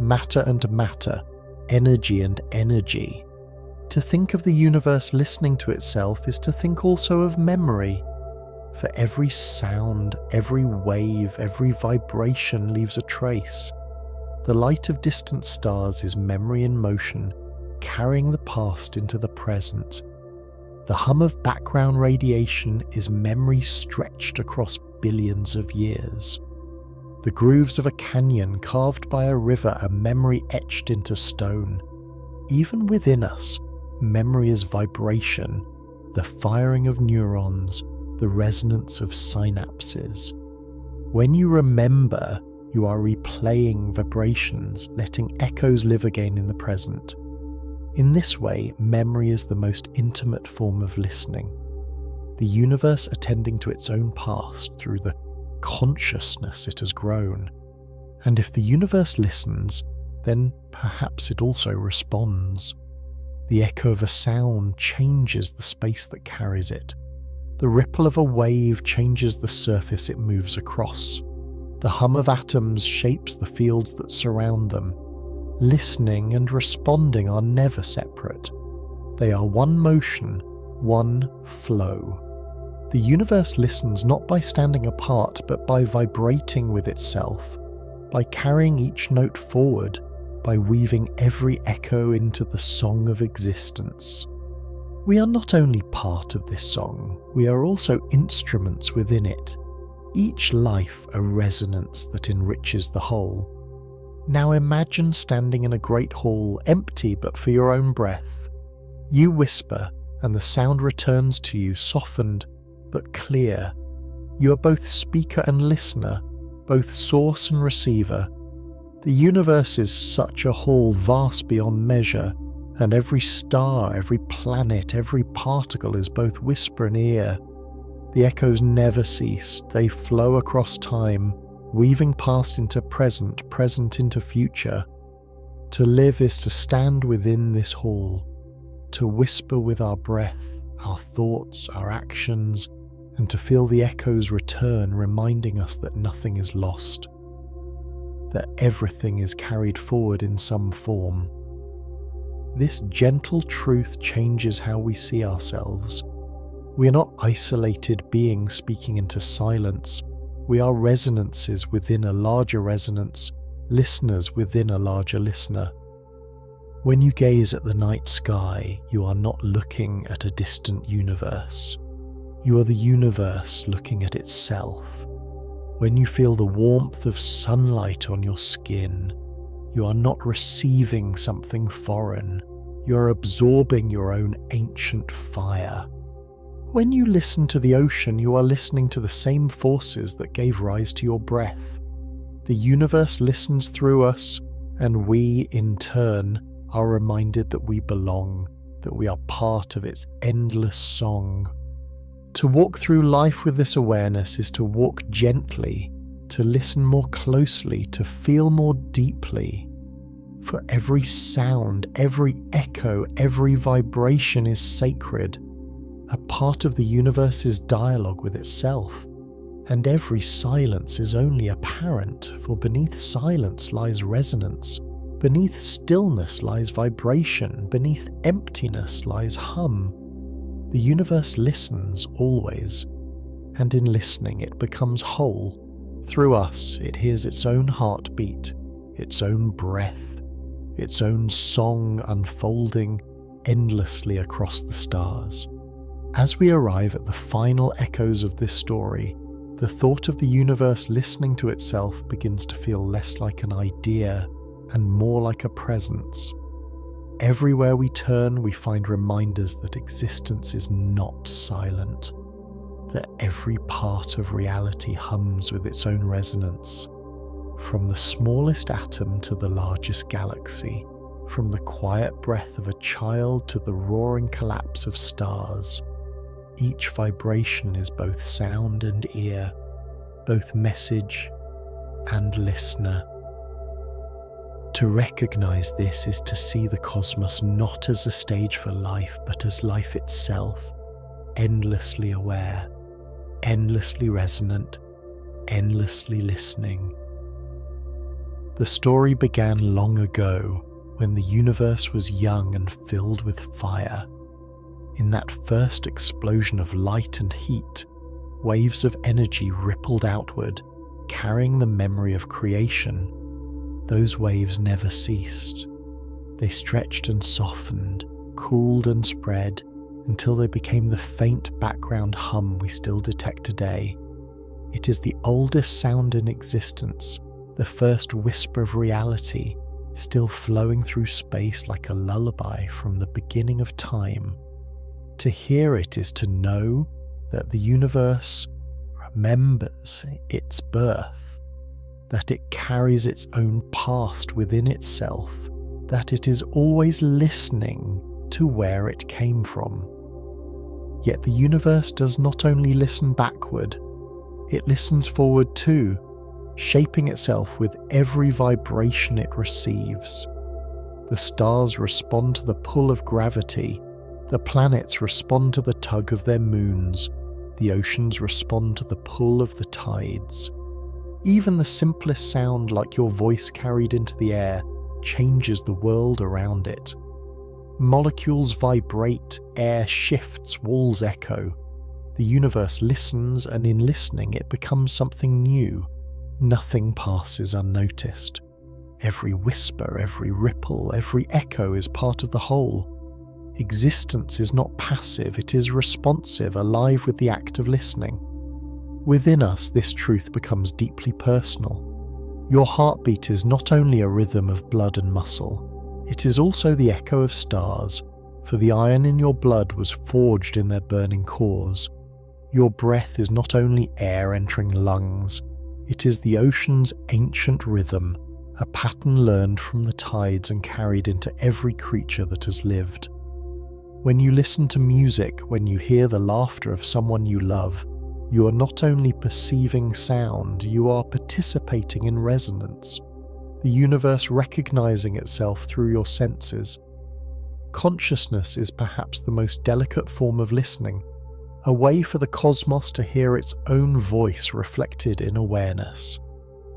matter and matter, energy and energy. To think of the universe listening to itself is to think also of memory. For every sound, every wave, every vibration leaves a trace. The light of distant stars is memory in motion, carrying the past into the present. The hum of background radiation is memory stretched across billions of years. The grooves of a canyon carved by a river are memory etched into stone. Even within us, memory is vibration, the firing of neurons, the resonance of synapses. When you remember, you are replaying vibrations, letting echoes live again in the present. In this way, memory is the most intimate form of listening. The universe attending to its own past through the consciousness it has grown. And if the universe listens, then perhaps it also responds. The echo of a sound changes the space that carries it. The ripple of a wave changes the surface it moves across. The hum of atoms shapes the fields that surround them. Listening and responding are never separate. They are one motion, one flow. The universe listens not by standing apart, but by vibrating with itself, by carrying each note forward, by weaving every echo into the song of existence. We are not only part of this song, we are also instruments within it, each life a resonance that enriches the whole. Now imagine standing in a great hall, empty but for your own breath. You whisper, and the sound returns to you softened but clear. You are both speaker and listener, both source and receiver. The universe is such a hall vast beyond measure, and every star, every planet, every particle is both whisper and ear. The echoes never cease, they flow across time, weaving past into present, present into future. To live is to stand within this hall, to whisper with our breath, our thoughts, our actions, and to feel the echoes return, reminding us that nothing is lost, that everything is carried forward in some form. This gentle truth changes how we see ourselves. We are not isolated beings speaking into silence. We are resonances within a larger resonance, listeners within a larger listener. When you gaze at the night sky, you are not looking at a distant universe. You are the universe looking at itself. When you feel the warmth of sunlight on your skin, you are not receiving something foreign. You are absorbing your own ancient fire. When you listen to the ocean, you are listening to the same forces that gave rise to your breath. The universe listens through us, and we, in turn, are reminded that we belong, that we are part of its endless song. To walk through life with this awareness is to walk gently, to listen more closely, to feel more deeply. For every sound, every echo, every vibration is sacred, a part of the universe's dialogue with itself. And every silence is only apparent, for beneath silence lies resonance, beneath stillness lies vibration, beneath emptiness lies hum. The universe listens always, and in listening it becomes whole. Through us it hears its own heartbeat, its own breath, its own song unfolding endlessly across the stars. As we arrive at the final echoes of this story, the thought of the universe listening to itself begins to feel less like an idea and more like a presence. Everywhere we turn, we find reminders that existence is not silent, that every part of reality hums with its own resonance. From the smallest atom to the largest galaxy, from the quiet breath of a child to the roaring collapse of stars, each vibration is both sound and ear, both message and listener. To recognize this is to see the cosmos not as a stage for life, but as life itself, endlessly aware, endlessly resonant, endlessly listening. The story began long ago, when the universe was young and filled with fire. In that first explosion of light and heat, waves of energy rippled outward, carrying the memory of creation. Those waves never ceased. They stretched and softened, cooled and spread, until they became the faint background hum we still detect today. It is the oldest sound in existence, the first whisper of reality, still flowing through space like a lullaby from the beginning of time. To hear it is to know that the universe remembers its birth, that it carries its own past within itself, that it is always listening to where it came from. Yet the universe does not only listen backward, it listens forward too, shaping itself with every vibration it receives. The stars respond to the pull of gravity. The planets respond to the tug of their moons. The oceans respond to the pull of the tides. Even the simplest sound, like your voice carried into the air, changes the world around it. Molecules vibrate, air shifts, walls echo. The universe listens, and in listening it becomes something new. Nothing passes unnoticed. Every whisper, every ripple, every echo is part of the whole. Existence is not passive, it is responsive, alive with the act of listening. Within us, this truth becomes deeply personal. Your heartbeat is not only a rhythm of blood and muscle, it is also the echo of stars, for the iron in your blood was forged in their burning cores. Your breath is not only air entering lungs, it is the ocean's ancient rhythm, a pattern learned from the tides and carried into every creature that has lived. When you listen to music, when you hear the laughter of someone you love, you are not only perceiving sound, you are participating in resonance. The universe recognizing itself through your senses. Consciousness is perhaps the most delicate form of listening, a way for the cosmos to hear its own voice reflected in awareness.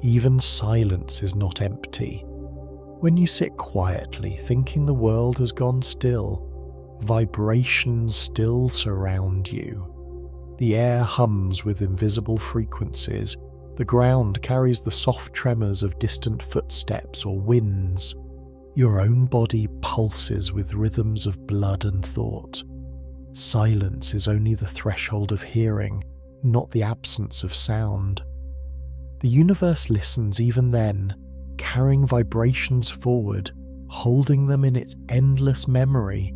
Even silence is not empty. When you sit quietly, thinking the world has gone still, vibrations still surround you. The air hums with invisible frequencies. The ground carries the soft tremors of distant footsteps or winds. Your own body pulses with rhythms of blood and thought. Silence is only the threshold of hearing, not the absence of sound. The universe listens even then, carrying vibrations forward, holding them in its endless memory.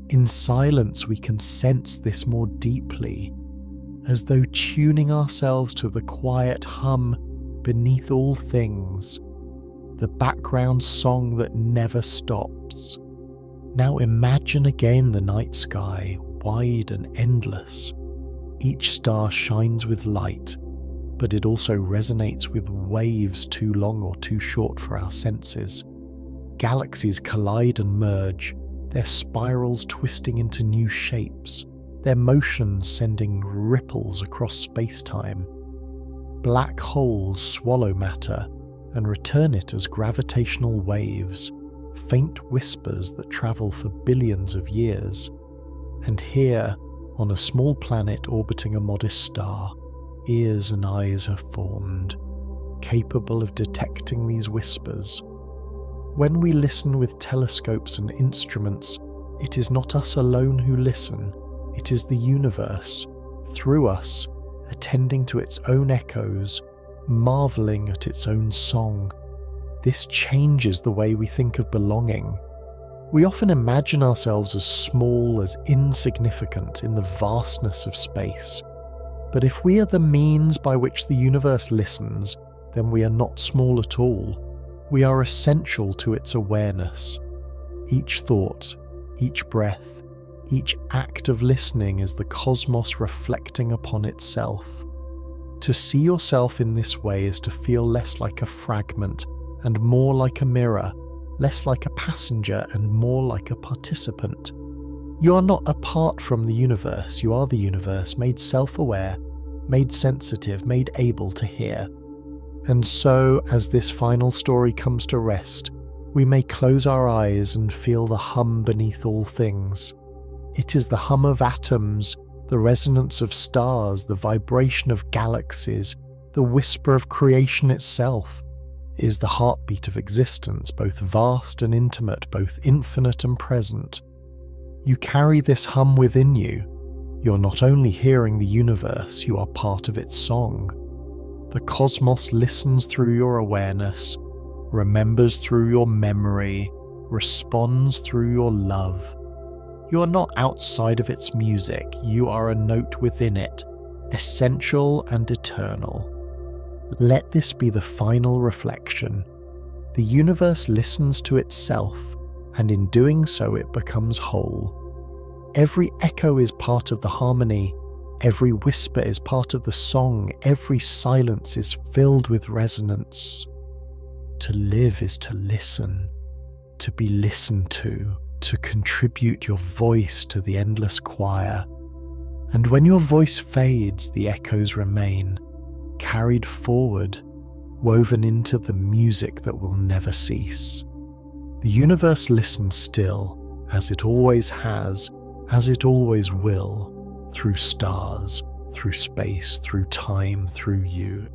In silence we can sense this more deeply, as though tuning ourselves to the quiet hum beneath all things, the background song that never stops. Now imagine again the night sky, wide and endless. Each star shines with light, but it also resonates with waves too long or too short for our senses. Galaxies collide and merge, their spirals twisting into new shapes, their motions sending ripples across space-time. Black holes swallow matter and return it as gravitational waves, faint whispers that travel for billions of years. And here, on a small planet orbiting a modest star, ears and eyes have formed, capable of detecting these whispers. When we listen with telescopes and instruments, it is not us alone who listen, it is the universe, through us, attending to its own echoes, marvelling at its own song. This changes the way we think of belonging. We often imagine ourselves as small, as insignificant in the vastness of space. But if we are the means by which the universe listens, then we are not small at all. We are essential to its awareness. Each thought, each breath, each act of listening is the cosmos reflecting upon itself. To see yourself in this way is to feel less like a fragment and more like a mirror, less like a passenger and more like a participant. You are not apart from the universe, you are the universe, made self-aware, made sensitive, made able to hear. And so, as this final story comes to rest, we may close our eyes and feel the hum beneath all things. It is the hum of atoms, the resonance of stars, the vibration of galaxies, the whisper of creation itself. It is the heartbeat of existence, both vast and intimate, both infinite and present. You carry this hum within you. You're not only hearing the universe, you are part of its song. The cosmos listens through your awareness, remembers through your memory, responds through your love. You are not outside of its music, you are a note within it, essential and eternal. Let this be the final reflection. The universe listens to itself, and in doing so it becomes whole. Every echo is part of the harmony, every whisper is part of the song, every silence is filled with resonance. To live is to listen. to be listened to contribute your voice to the endless choir. And when your voice fades, the echoes remain, carried forward, woven into the music that will never cease. The universe listens still, as it always has, as it always will, through stars, through space, through time, through you.